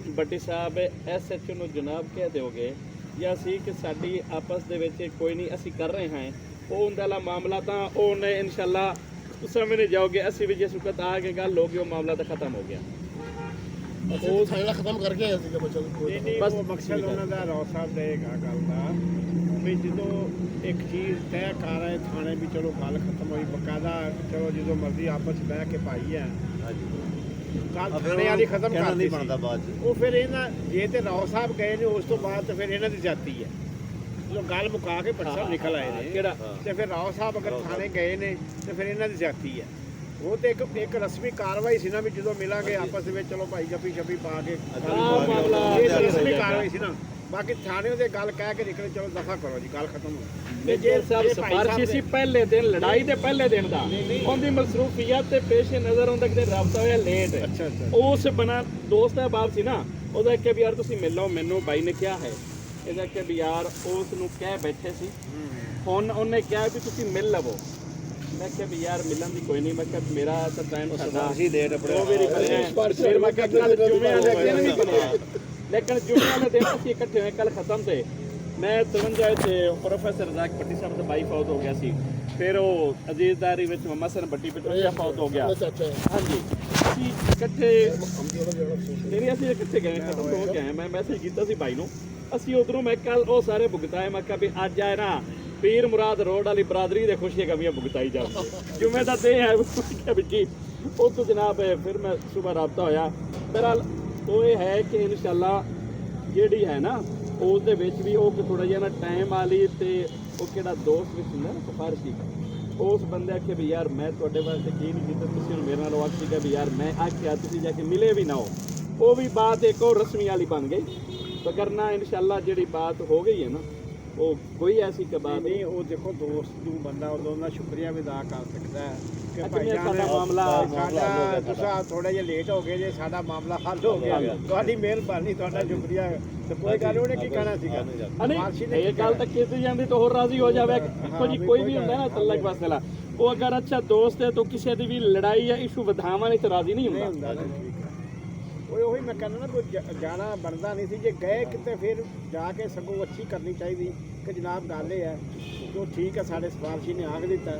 ਬੱਟੀ ਸਾਹਿਬ SHO ਨੂੰ ਜਨਾਬ ਕਹਿ ਦਿਓਗੇ ਜਾਂ ਅਸੀਂ ਕਿ ਸਾਡੀ ਆਪਸ ਦੇ ਵਿੱਚ ਕੋਈ ਨਹੀਂ ਅਸੀਂ ਕਰ ਰਹੇ ਹਾਂ ਉਹ ਉਹਦਾ ਲਾ ਮਾਮਲਾ ਤਾਂ ਉਹਨੇ ਇਨਸ਼ਾਅੱਲਾ ਉਸ ਸਮੇਂ ਨਹੀਂ ਜਾਓਗੇ ਅਸੀਂ ਵੀ ਜਿਸ ਵਕਤ ਆ ਕੇ ਗੱਲ ਹੋ ਗਈ ਉਹ ਮਾਮਲਾ ਤਾਂ ਖਤਮ ਹੋ ਗਿਆ। ਉਹ ਥਾਣਾ ਖਤਮ ਕਰਕੇ ਆਇਆ ਸੀਗਾ ਬੱਚਾ ਨਹੀਂ ਨਹੀਂ ਬਸ ਉਹ ਮਕਸਦ ਉਹਨਾਂ ਦਾ ਰਾਓ ਸਾਹਿਬ ਦਾ ਇਹ ਗੱਲ ਦਾ ਵੀ ਜਦੋਂ ਇੱਕ ਚੀਜ਼ ਤੈਅ ਕਰ ਆਏ ਥਾਣੇ ਵੀ ਚਲੋ ਗੱਲ ਖਤਮ ਹੋਈ ਬਕਾਇਦਾ ਚਲੋ ਜਦੋਂ ਮਰਜ਼ੀ ਆਪਸ 'ਚ ਬਹਿ ਕੇ ਪਾਈ ਹੈ ਗੱਲ ਥਾਣੇ ਵਾਲੀ ਖਤਮ ਕਰ ਨਹੀਂ ਬਣਦਾ ਬਾਅਦ ਚ। ਉਹ ਫਿਰ ਇਹਨਾਂ ਜੇ ਤੇ ਰਾਓ ਸਾਹਿਬ ਗਏ ਨੇ ਉਸ ਤੋਂ ਬਾਅਦ ਤਾਂ ਫਿਰ ਇਹਨਾਂ ਦੀ ਜਾਤੀ ਹੈ। ਜਦੋਂ ਗੱਲ ਮੁਕਾ ਕੇ ਭੱਟ ਸਾਹਿਬ ਨਿਕਲ ਆਏ ਨੇ ਕਿਹੜਾ ਤੇ ਫਿਰ ਰਾਓ ਸਾਹਿਬ ਅਗਰ ਥਾਣੇ ਗਏ ਨੇ ਤੇ ਫਿਰ ਇਹਨਾਂ ਦੀ ਜਾਤੀ ਹੈ। ਉਹ ਤੇ ਇੱਕ ਰਸਮੀ ਕਾਰਵਾਈ ਸੀ ਨਾ ਵੀ ਜਦੋਂ ਮਿਲਾਂਗੇ ਆਪਸ ਵਿੱਚ ਚਲੋ ਭਾਈ ਜੱਫੀ ਛੱਪੀ ਪਾ ਕੇ ਮਾਮਲਾ ਇਹ ਰਸਮੀ ਕਾਰਵਾਈ ਸੀ ਨਾ ਬਾਕੀ ਥਾਣੇ ਦੇ ਗੱਲ ਕਹਿ ਕੇ ਨਿਕਲੇ, ਚਲੋ ਦਫਾ ਕਰੋ ਜੀ, ਗੱਲ ਖਤਮ ਹੋ ਤੇ ਜੇ ਸਭ ਸਿਫਾਰਿਸ਼ ਸੀ ਪਹਿਲੇ ਦਿਨ, ਲੜਾਈ ਦੇ ਪਹਿਲੇ ਦਿਨ ਦਾ, ਉਹਦੀ ਮਸਰੂਫੀਅਤ ਤੇ ਪੇਸ਼ੇ ਨਜ਼ਰ ਹੁੰਦਾ ਕਿਤੇ ਰਾਬਤਾ ਹੋਇਆ ਲੇਟ, ਅੱਛਾ ਉਸ ਬਣਾ ਦੋਸਤ ਅਹਿਬਾਬ ਸੀ ਨਾ, ਉਹਦਾ ਕਿ ਵੀ ਯਾਰ ਤੁਸੀਂ ਮਿਲੋ ਮੈਨੂੰ, ਬਾਈ ਨੇ ਕਿਹਾ ਹੈ ਇਹਦਾ ਕਿ ਵੀ ਯਾਰ ਉਸ ਨੂੰ ਕਹਿ ਬੈਠੇ ਸੀ, ਹੁਣ ਉਹਨੇ ਕਿਹਾ ਵੀ ਤੁਸੀਂ ਮਿਲ ਲਵੋ। ਮੈਂ ਕਿਹਾ ਵੀ ਯਾਰ ਮਿਲਣ ਦੀ ਕੋਈ ਨਹੀਂ, ਮੈਂ ਕਿਹਾ ਮੇਰਾ ਤਾਂ ਟਾਈਮ ਸਾਡਾ ਅਸੀਂ ਡੇਟ ਉਹ ਮੇਰੀ ਬਣਿਆ, ਫਿਰ ਮੈਂ ਕਿਹਾ ਕੱਲ ਜੁਮੇ ਵਾਲੇ ਦਿਨ ਵੀ ਬਣਿਆ, ਲੇਕਿਨ ਜੁਮੇ ਵਾਲੇ ਦਿਨ ਅਸੀਂ ਇਕੱਠੇ ਹੋਏ ਕੱਲ ਖਤਮ ਤੇ ਮੈਂ 53 ਤੇ ਪ੍ਰੋਫੈਸਰ ਰਜ਼ਾਕ ਭੱਟੀ ਸਾਹਿਬ ਦਾ ਬਾਈ ਫੌਤ ਹੋ ਗਿਆ ਸੀ, ਫਿਰ ਉਹ ਅਜ਼ੀਜ਼ਦਾਰੀ ਵਿੱਚ ਮੁਹੰਮਦ ਹਸਨ ਭੱਟੀ ਪਟੋਰੀਆ ਫੌਤ ਹੋ ਗਿਆ। ਹਾਂਜੀ ਅਸੀਂ ਇਕੱਠੇ ਨਹੀਂ, ਅਸੀਂ ਇਕੱਠੇ ਗਏ, ਖਤਮ ਹੋ ਕੇ ਆਏ। ਮੈਂ ਮੈਸੇਜ ਕੀਤਾ ਸੀ ਬਾਈ ਨੂੰ, ਅਸੀਂ ਉਧਰੋਂ ਮੈਂ ਕੱਲ ਉਹ ਸਾਰੇ ਭੁਗਤਾਏ, ਮੈਂ ਕਿਹਾ ਵੀ ਅੱਜ ਆਏ ਨਾ ਪੀਰ ਮੁਰਾਦ ਰੋਡ ਵਾਲੀ ਬਰਾਦਰੀ ਦੇ ਖੁਸ਼ੀਆਂ ਕਮੀਆਂ ਭੁਗਤਾਈ ਜਾਣ, ਜੁਮੇ ਦਾ ਦਿਨ ਹੈ ਕਿਹਾ ਵੀ ਜੀ ਉਹ ਤੋਂ ਜਨਾਬ। ਫਿਰ ਮੈਂ ਸੁਬਹ ਰਾਬਤਾ ਹੋਇਆ, ਬਹਰਹਾਲ ਉਹ ਇਹ ਹੈ ਕਿ ਇਨਸ਼ਾਅੱਲਾ ਜਿਹੜੀ ਹੈ ਨਾ ਉਸ ਦੇ ਵਿੱਚ ਵੀ ਉਹ ਥੋੜਾ ਜਿਹਾ ਨਾ ਟਾਈਮ ਵਾਲੀ, ਤੇ ਉਹ ਕਿਹੜਾ ਦੋਸਤ ਵਿੱਚ ਹੁੰਦਾ ਨਾ ਸਿਫਾਰਿਸ਼ੀ, ਉਸ ਬੰਦੇ ਆਖੇ ਵੀ ਯਾਰ ਮੈਂ ਤੁਹਾਡੇ ਵਾਸਤੇ ਕੀ ਨਹੀਂ ਕੀਤਾ, ਤੁਸੀਂ ਹੁਣ ਮੇਰੇ ਨਾਲ ਉਹ ਆਖੀਗਾ ਵੀ ਯਾਰ ਮੈਂ ਆਖਿਆ ਤੁਸੀਂ ਜਾ ਕੇ ਮਿਲੇ ਵੀ ਨਾ ਹੋ, ਉਹ ਵੀ ਬਾਤ ਇੱਕ ਉਹ ਰਸਮੀ ਵਾਲੀ ਬਣ ਗਈ। ਵਗਰਨਾ ਇਨਸ਼ਾਅੱਲਾ ਜਿਹੜੀ ਬਾਤ ਹੋ ਗਈ ਹੈ ਨਾ, ਉਹ ਕੋਈ ਐਸੀ ਬਾਤ ਨਹੀਂ। ਉਹ ਦੇਖੋ ਦੋਸਤ ਨੂੰ ਬੰਦਾ ਉਦੋਂ ਦਾ ਸ਼ੁਕਰੀਆ ਵੀ ਅਦਾ ਕਰ ਸਕਦਾ ਹੈ ਕਿ ਅੱਜ ਭਾਈ ਮੇਰਾ ਜਾਨ ਸਾਡਾ ਮਾਮਲਾ ਤੁਸੀਂ ਥੋੜਾ ਜਿਹਾ ਲੇਟ ਹੋ ਗਏ ਜੇ, ਸਾਡਾ ਮਾਮਲਾ ਹੱਲ ਹੋ ਗਿਆ, ਤੁਹਾਡੀ ਮਿਹਰਬਾਨੀ, ਤੁਹਾਡਾ ਸ਼ੁਕਰੀਆ। ਤੇ ਕੋਈ ਗੱਲ ਉਹਨੇ ਕੀ ਕਹਿਣਾ ਸੀਗਾ, ਨਹੀਂ ਇਹ ਗੱਲ ਤਾਂ ਕੀਤੀ ਜਾਂਦੀ ਤਾਂ ਹੋਰ ਰਾਜ਼ੀ ਹੋ ਜਾਵੇ। ਦੇਖੋ ਜੀ ਕੋਈ ਵੀ ਹੁੰਦਾ ਨਾ ਤਲਕ ਵਾਸਲਾ, ਉਹ ਅਗਰ ਅੱਛਾ ਦੋਸਤ ਹੈ ਤਾਂ ਕਿਸੇ ਦੀ ਵੀ ਲੜਾਈ ਜਾਂ ਇਸ਼ੂ ਵਧਾਵਾਂ ਨਹੀਂ ਤਾਂ ਰਾਜ਼ੀ ਨਹੀਂ ਹੁੰਦਾ। ਉਹੀ ਮੈਂ ਕਹਿੰਦਾ ਨਾ, ਕੋਈ ਜਾਣਾ ਬਣਦਾ ਨਹੀਂ ਸੀ, ਜੇ ਗਏ ਕਿਤੇ ਫਿਰ ਜਾ ਕੇ ਸਗੋਂ ਅੱਛੀ ਕਰਨੀ ਚਾਹੀਦੀ ਕਿ ਜਨਾਬ ਗੱਲ ਇਹ ਹੈ ਕਿ ਠੀਕ ਹੈ ਸਾਡੇ ਸਿਫਾਰਸ਼ੀ ਨੇ ਆਖ ਦਿੱਤਾ,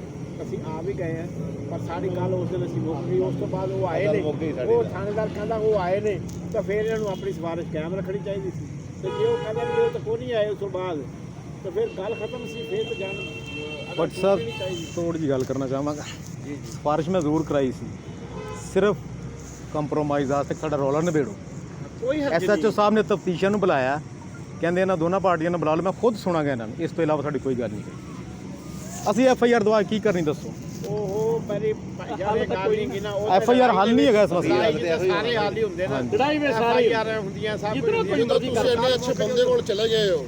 ਅਸੀਂ ਆ ਵੀ ਗਏ ਹਾਂ, ਪਰ ਸਾਡੀ ਗੱਲ ਉਸ ਦਿਨ ਅਸੀਂ ਮੁੱਕ ਗਈ। ਉਸ ਤੋਂ ਬਾਅਦ ਉਹ ਆਏ ਨੇ, ਉਹ ਥਾਣੇਦਾਰ ਕਹਿੰਦਾ ਉਹ ਆਏ ਨੇ, ਤਾਂ ਫਿਰ ਇਹਨਾਂ ਨੂੰ ਆਪਣੀ ਸਿਫਾਰਿਸ਼ ਕਾਇਮ ਰੱਖਣੀ ਚਾਹੀਦੀ ਸੀ। ਤੇ ਜੇ ਉਹ ਕਹਿੰਦਾ ਵੀ ਉਹ ਤਾਂ ਕੋਈ ਨਹੀਂ ਆਏ ਉਸ ਤੋਂ ਬਾਅਦ, ਤਾਂ ਫਿਰ ਗੱਲ ਖਤਮ ਸੀ, ਫਿਰ ਤਾਂ ਜਾਣ ਭੱਟ ਸਾਹਿਬ ਥੋੜੀ ਜਿਹੀ ਗੱਲ ਕਰਨਾ ਚਾਹਾਂਗਾ। ਸਿਫਾਰਿਸ਼ ਮੈਂ ਜ਼ਰੂਰ ਕਰਾਈ ਸੀ, ਸਿਰਫ ਕੰਪਰੋਮਾਈਜ਼ ਵਾਸਤੇ ਸਾਡਾ ਰੌਲਾ ਨਿਬੇੜੋ। ਕੋਈ ਐਸਐਚਓ ਸਾਹਿਬ ਨੇ ਤਫਤੀਸ਼ਾਂ ਨੂੰ ਬੁਲਾਇਆ, ਕਹਿੰਦੇ ਇਹਨਾਂ ਦੋਨਾਂ ਪਾਰਟੀਆਂ ਨੂੰ ਬੁਲਾ ਲਓ, ਮੈਂ ਖੁਦ ਸੁਣਾਂਗਾ ਇਹਨਾਂ ਨੂੰ, ਇਸ ਤੋਂ ਇਲਾਵਾ ਸਾਡੀ ਕੋਈ ਗੱਲ ਨਹੀਂ। ਅਸੀਂ ਐਫਆਈਆਰ ਦਵਾ ਕੀ ਕਰਨੀ ਦੱਸੋ? ਉਹ ਮੇਰੀ ਭਾਈਜਾਨ ਗੱਲ ਨਹੀਂ ਕਿ ਨਾ, ਉਹ ਐਫਆਈਆਰ ਹੱਲ ਨਹੀਂ ਹੈਗਾ ਇਸ ਮਸਲੇ ਸਾਰੇ ਹਾਲ ਹੀ ਹੁੰਦੇ ਨੇ, ਲੜਾਈ ਵਿੱਚ ਸਾਰੇ ਹੁੰਦੀਆਂ ਸਭ ਜਿੱਧਰੋਂ ਤੁਸੀਂ ਇੰਨੇ ਅੱਛੇ ਬੰਦੇ ਕੋਲ ਚਲੇ ਗਏ ਹੋ,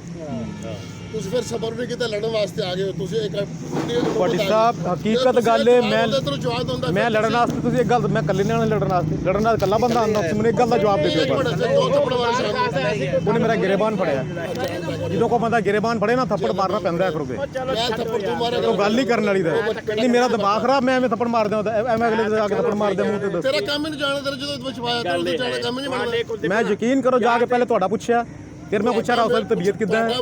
ਤੁਸੀਂ ਫਿਰ ਸਬਰ ਨਹੀਂ ਕੀਤਾ, ਲੜਨ ਵਾਸਤੇ ਆ ਗਏ ਹੋ ਤੁਸੀਂ। ਇੱਕ ਭੱਟੀ ਸਾਹਿਬ ਹਕੀਕਤ ਗੱਲ ਹੈ, ਮੈਂ ਲੜਨ ਵਾਸਤੇ, ਤੁਸੀਂ ਇੱਕ ਗੱਲ, ਮੈਂ ਇਕੱਲੇ ਨਾਲ ਲੜਨ ਵਾਸਤੇ, ਲੜਨ ਨਾਲ ਇਕੱਲਾ ਬੰਦਾ ਆਉਂਦਾ, ਤੁਸੀਂ ਮੈਨੂੰ ਇੱਕ ਗੱਲ ਦਾ ਜਵਾਬ ਦੇ ਦਿਓ। ਉਹਨੇ ਮੇਰਾ ਗਿਰੇਬਾਨ ਫੜਿਆ, ਜਦੋਂ ਕੋਈ ਬੰਦਾ ਗਿਰੇਬਾਨ ਫੜੇ ਨਾ ਥੱਪੜ ਮਾਰਨਾ ਪੈਂਦਾ ਹੈ ਕਰੋਗੇ, ਉਹ ਗੱਲ ਨਹੀਂ ਕਰਨ ਵਾਲੀ ਦਾ ਨਹੀਂ। ਮੇਰਾ ਦਿਮਾਗ ਖਰਾਬ, ਮੈਂ ਐਵੇਂ ਥੱਪੜ ਮਾਰ ਦਿਆਂ, ਐਵੇਂ ਅਗਲੇ ਦੇ ਆ ਕੇ ਥੱਪੜ ਮਾਰ ਦਿਆਂ ਮੂੰਹ ਤੇ ਦੱਸ। ਤੇਰਾ ਕੰਮ ਹੀ ਨਹੀਂ ਜਾਣਾ, ਤੇਰਾ ਜਦੋਂ ਵਿਸ਼ਵਾਸ ਕਰੋ ਜਾਣਾ ਕੰਮ ਹੀ ਨਹੀਂ ਬਣਦਾ। ਮੈਂ ਯਕੀਨ ਕਰੋ ਜਾ ਕੇ ਪਹਿਲੇ ਤੁਹਾਡਾ ਪੁੱਛਿਆ, ਫਿਰ ਮੈਂ ਪੁੱਛਿਆ ਰਾਓ ਸਾਹਿਬ ਤਬੀਅਤ ਕਿੱਦਾਂ ਹੈ,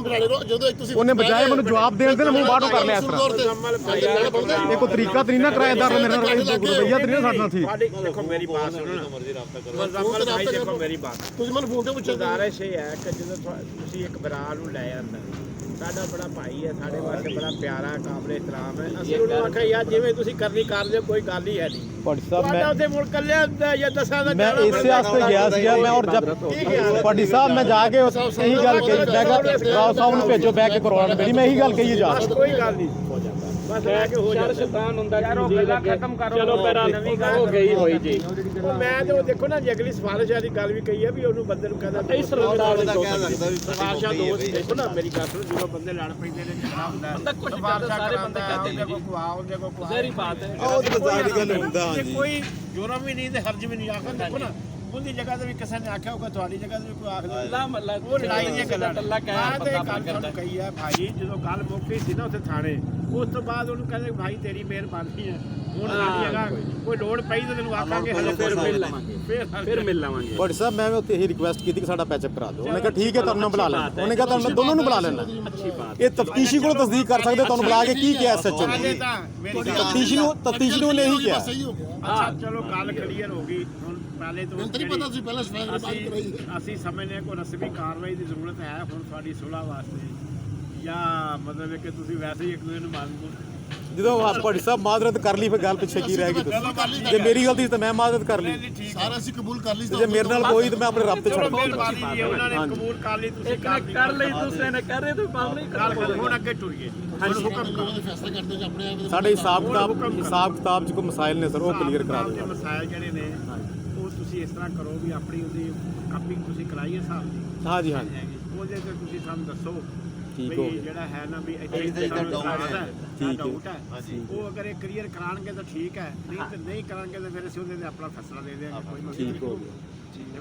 ਉਹਨੇ ਬਜਾਏ ਮੈਨੂੰ ਜਵਾਬ ਦੇਣ ਦੇ ਨਾ ਮੂੰਹ ਬਾਹਰੋਂ ਕਰ ਲਿਆ ਇਸ ਤਰ੍ਹਾਂ। ਇਹ ਕੋਈ ਤਰੀਕਾ ਤਰੀ ਨਾ ਕਿਰਾਏਦਾਰ ਮੇਰੇ ਨਾਲ ਰੁਪਈਆ ਤਰੀ ਨਾ ਸਾਡੇ ਨਾਲ ਠੀਕ। ਦੇਖੋ ਮੇਰੀ ਬਾਤ ਸੁਣੋ ਨਾ, ਦੇਖੋ ਮੇਰੀ ਬਾਤ, ਤੁਸੀਂ ਮੈਨੂੰ ਫੋਨ ਤੇ ਪੁੱਛਿਆ ਗੁਜ਼ਾਰਿਸ਼ ਇਹ ਹੈ ਕਿ ਜਦੋਂ ਤੁਸੀਂ ਇੱਕ ਬਰਾ ਨੂੰ ਲੈ ਆਂਦਾ, ਸਾਡਾ ਬੜਾ ਭਾਈ ਹੈ, ਸਾਡੇ ਵਾਸਤੇ ਬੜਾ ਪਿਆਰਾ ਕਾਬਲੇ ਇਤਰਾਮ ਹੈ, ਅਸੀਂ ਉਹਨੂੰ ਆਖਿਆ ਯਾਰ ਜਿਵੇਂ ਤੁਸੀਂ ਕਰਨੀ ਕਰ ਲਿਓ, ਕੋਈ ਗੱਲ ਹੀ ਹੈ ਨਹੀਂ। ਭੱਟੀ ਸਾਹਿਬ ਤੁਹਾਡਾ ਉੱਥੇ ਮੁਲਕ ਕੱਲਿਆ ਹੁੰਦਾ ਜਾਂ ਦਸਾਂ ਦਾ ਮੈਂ ਇਸੇ ਵਾਸਤੇ ਗਿਆ ਸੀਗਾ, ਮੈਂ ਔਰ ਜਦ ਭੱਟੀ ਸਾਹਿਬ ਮੈਂ ਜਾ ਕੇ ਇਹੀ ਗੱਲ ਕਹੀ, ਮੈਂ ਕਿਹਾ ਰਾਓ ਸਾਹਿਬ ਨੂੰ ਭੇਜੋ ਬਹਿ ਕੇ ਕਰਵਾਉਣ ਮੇਰੀ, ਮੈਂ ਇਹੀ ਗੱਲ ਕਹੀ ਜਾ ਕੋਈ ਗੱਲ ਨਹੀਂ, ਬਸ ਲੈ ਕੇ ਹੋ ਸ਼ਰ ਸ਼ੈਤਾਨ ਹੁੰਦਾ ਯਾਰ ਉਹ ਗੱਲਾਂ ਖਤਮ ਕਰੋ, ਚਲੋ ਪਹਿਲਾਂ ਨਵੀਂ ਗੱਲ ਹੋ ਗਈ ਹੋਈ ਜੀ। ਉਹ ਮੈਂ ਤੇ ਉਹ ਦੇਖੋ ਨਾ, ਜੇ ਅਗਲੀ ਸਿਫਾਰਿਸ਼ ਵਾਲੀ ਗੱਲ ਵੀ ਕਹੀ ਹੈ ਵੀ ਉਹਨੂੰ ਬੰਦੇ ਨੂੰ ਕਹਿੰਦਾ ਇਸ ਰੌਲਾ ਦੇ ਸਿਫਾਰਿਸ਼ਾਂ ਦੋਸਤ ਦੇਖੋ ਨਾ, ਮੇਰੀ ਗੱਲ ਸੁਣੋ, ਜਦੋਂ ਬੰਦੇ ਲੜ ਪੈਂਦੇ ਨੇ ਝਗੜਾ ਹੁੰਦਾ ਬੰਦਾ ਕੁਝ ਕਰਦਾ, ਸਾਰੇ ਬੰਦੇ ਕਰਦੇ ਨੇ ਜੀ, ਉਹਦੇ ਕੋਲ ਜ਼ਹਿਰੀ ਬਾਤ ਹੈ। ਉਹ ਤਾਂ ਸਾਰੀ ਗੱਲ ਹੁੰਦਾ। ਹਾਂਜੀ, ਕੋਈ ਜੁਰਮ ਵੀ ਨਹੀਂ ਤੇ ਹਰਜ ਵੀ ਨਹੀਂ। ਆਖਰ ਦੇਖੋ ਨਾ, ਉਹਦੀ ਜਗ੍ਹਾ ਤੇ ਵੀ ਕਿਸੇ ਨੇ ਆਖਿਆ ਹੋਊਗਾ, ਤੁਹਾਡੀ ਜਗ੍ਹਾ ਤੇ ਵੀ ਕੋਈ ਆਖ ਦੇ, ਉਹ ਲੜਾਈ ਦੀਆਂ ਗੱਲਾਂ ਟੱਲਾ ਮੈਂ ਤੇ ਗੱਲ ਤੁਹਾਨੂੰ ਕਹੀ ਹੈ ਭਾਈ, ਜਦੋਂ ਗੱਲ ਮੁੱਕੀ ਸੀ ਨਾ ਉੱਥੇ ਥਾਣੇ, ਉਸ ਤੋਂ ਬਾਅਦ ਉਹਨੂੰ ਕਹਿੰਦੇ ਭਾਈ ਤੇਰੀ ਮਿਹਰਬਾਨੀ ਹੈ, ਹੁਣ ਸਾਡੀ ਜਗ੍ਹਾ ਕੋਈ ਲੋੜ ਪਈ ਤਾਂ ਤੈਨੂੰ ਆਖਾਂਗੇ, ਹਲੇ ਫਿਰ ਮਿਲ ਲਵਾਂਗੇ, ਫਿਰ ਮਿਲ ਲਵਾਂਗੇ। ਭੱਟੀ ਸਾਹਿਬ ਮੈਂ ਉੱਥੇ ਇਹੀ ਰਿਕੁਐਸਟ ਕੀਤੀ ਕਿ ਸਾਡਾ ਪੈਚਅਪ ਕਰਾ ਦਿਓ, ਉਹਨੇ ਕਿਹਾ ਠੀਕ ਹੈ ਤੁਹਾਨੂੰ ਬੁਲਾ ਲੈਣਾ, ਉਹਨੇ ਕਿਹਾ ਤੁਹਾਨੂੰ ਦੋਨੋਂ ਨੂੰ ਬੁਲਾ ਲੈਣਾ। ਅੱਛੀ ਬਾਤ, ਇਹ ਤਫਤੀਸ਼ੀ ਕੋਲ ਤਸਦੀਕ ਕਰ ਸਕਦੇ, ਤੁਹਾਨੂੰ ਬੁਲਾ ਕੇ ਕੀ ਕਿਹਾ ਐਸਐਚਓ ਨੇ, ਤਫਤੀਸ਼ੀ ਨੂੰ ਉਹਨੇ ਇਹੀ ਕਿਹਾ। ਸਹੀ ਹੋ ਗਿਆ। ਅੱਛਾ ਚਲੋ ਗੱਲ ਕਲੀਅਰ ਹੋ ਗਈ। ਹੁਣ ਪਹਿਲੇ ਤੋਂ ਮੈਨੂੰ ਤਾਂ ਨਹੀਂ ਪਤਾ ਸੀ, ਪਹਿਲਾਂ ਸਫਾਈ ਬਾਤ ਕਰਾਈ ਅਸੀਂ ਸਮਝਦੇ ਕੋਈ ਰਸਮੀ ਕਾਰਵਾਈ ਦੀ ਜ਼ਰੂਰਤ ਹੈ ਹੁਣ ਤੁਹਾਡੀ ਸੁਲ੍ਹਾ ਵਾਸਤੇ, ਜਾਂ ਮਤਲਬ ਕਿ ਤੁਸੀਂ ਵੈਸੇ ਹੀ ਇੱਕ ਦੂਜੇ ਨੂੰ ਮੰਨ ਲਓ। ਜਦੋਂ ਭੱਟੀ ਸਾਹਿਬ ਮਾਜ਼ਰਤ ਕਰ ਲਈ ਫਿਰ ਗੱਲ ਪਿੱਛੇ ਕੀ ਰਹਿ ਗਈ ਤੁਸੀਂ? ਜੇ ਮੇਰੀ ਗਲਤੀ ਸੀ ਤਾਂ ਮੈਂ ਮਾਜ਼ਰਤ ਕਰ ਲਈ, ਸਾਰਾ ਅਸੀਂ ਕਬੂਲ ਕਰ ਲਈ। ਜੇ ਮੇਰੇ ਨਾਲ ਕੋਈ ਤਾਂ ਮੈਂ ਆਪਣੇ ਰੱਬ ਤੇ ਛੱਡ ਦਿੱਤਾ। ਮਿਹਰਬਾਨੀ ਜੀ, ਉਹਨਾਂ ਨੇ ਕਬੂਲ ਕਰ ਲਈ, ਤੁਸੀਂ ਕਰ ਲਈ, ਦੂਸਰੇ ਨੇ ਕਰ ਰਹੇ ਤਾਂ ਬਾਤ ਨਹੀਂ ਗੱਲ ਖਤਮ, ਹੁਣ ਅੱਗੇ ਟੁਰ ਗਏ। ਹੁਣ ਹੁਕਮ ਉਹਦੇ ਫੈਸਲਾ ਕਰਦੇ ਹੋ ਆਪਣੇ ਆਪ ਸਾਡੇ ਹਿਸਾਬ ਕਿਤਾਬ 'ਚ ਕੋਈ ਮਸਾਇਲ ਨੇ ਸਰ, ਉਹ ਕਲੀਅਰ ਕਰਾ ਦਿਓ। ਮਸਾਇਲ ਜਿਹੜੇ ਨੇ ਉਹ ਤੁਸੀਂ ਇਸ ਤਰ੍ਹਾਂ ਕਰੋ ਵੀ ਆਪਣੀ ਉਹਦੀ ਕਾਪੀ ਤੁਸੀਂ ਕਰਾਈਏ ਹਿਸਾਬ ਦੀ ਹਾਂਜੀ ਹਾਂਜੀ ਉਹਦੇ ਤੇ ਤੁਸੀਂ ਸਾਨੂੰ ਦੱਸੋ ਠੀਕ ਵੀ ਹੋ ਗਿਆ ਜਿਹੜਾ ਹੈ ਨਾ ਵੀ ਇੱਥੇ ਸਾਨੂੰ doubt ਹੈ। ਠੀਕ ਹੈ। doubt ਹੈ ਉਹ ਅਗਰ ਇਹ ਕਲੀਅਰ ਕਰਾਉਣਗੇ ਤਾਂ ਠੀਕ ਹੈ ਨਹੀਂ ਤੇ ਨਹੀਂ ਕਰਾਂਗੇ ਤਾਂ ਫਿਰ ਅਸੀਂ ਉਹਦੇ ਤੇ ਆਪਣਾ ਫੈਸਲਾ ਦੇ ਦੇਵਾਂਗੇ ਕੋਈ ਮਸਲਾ ਠੀਕ ਹੋ ਗਿਆ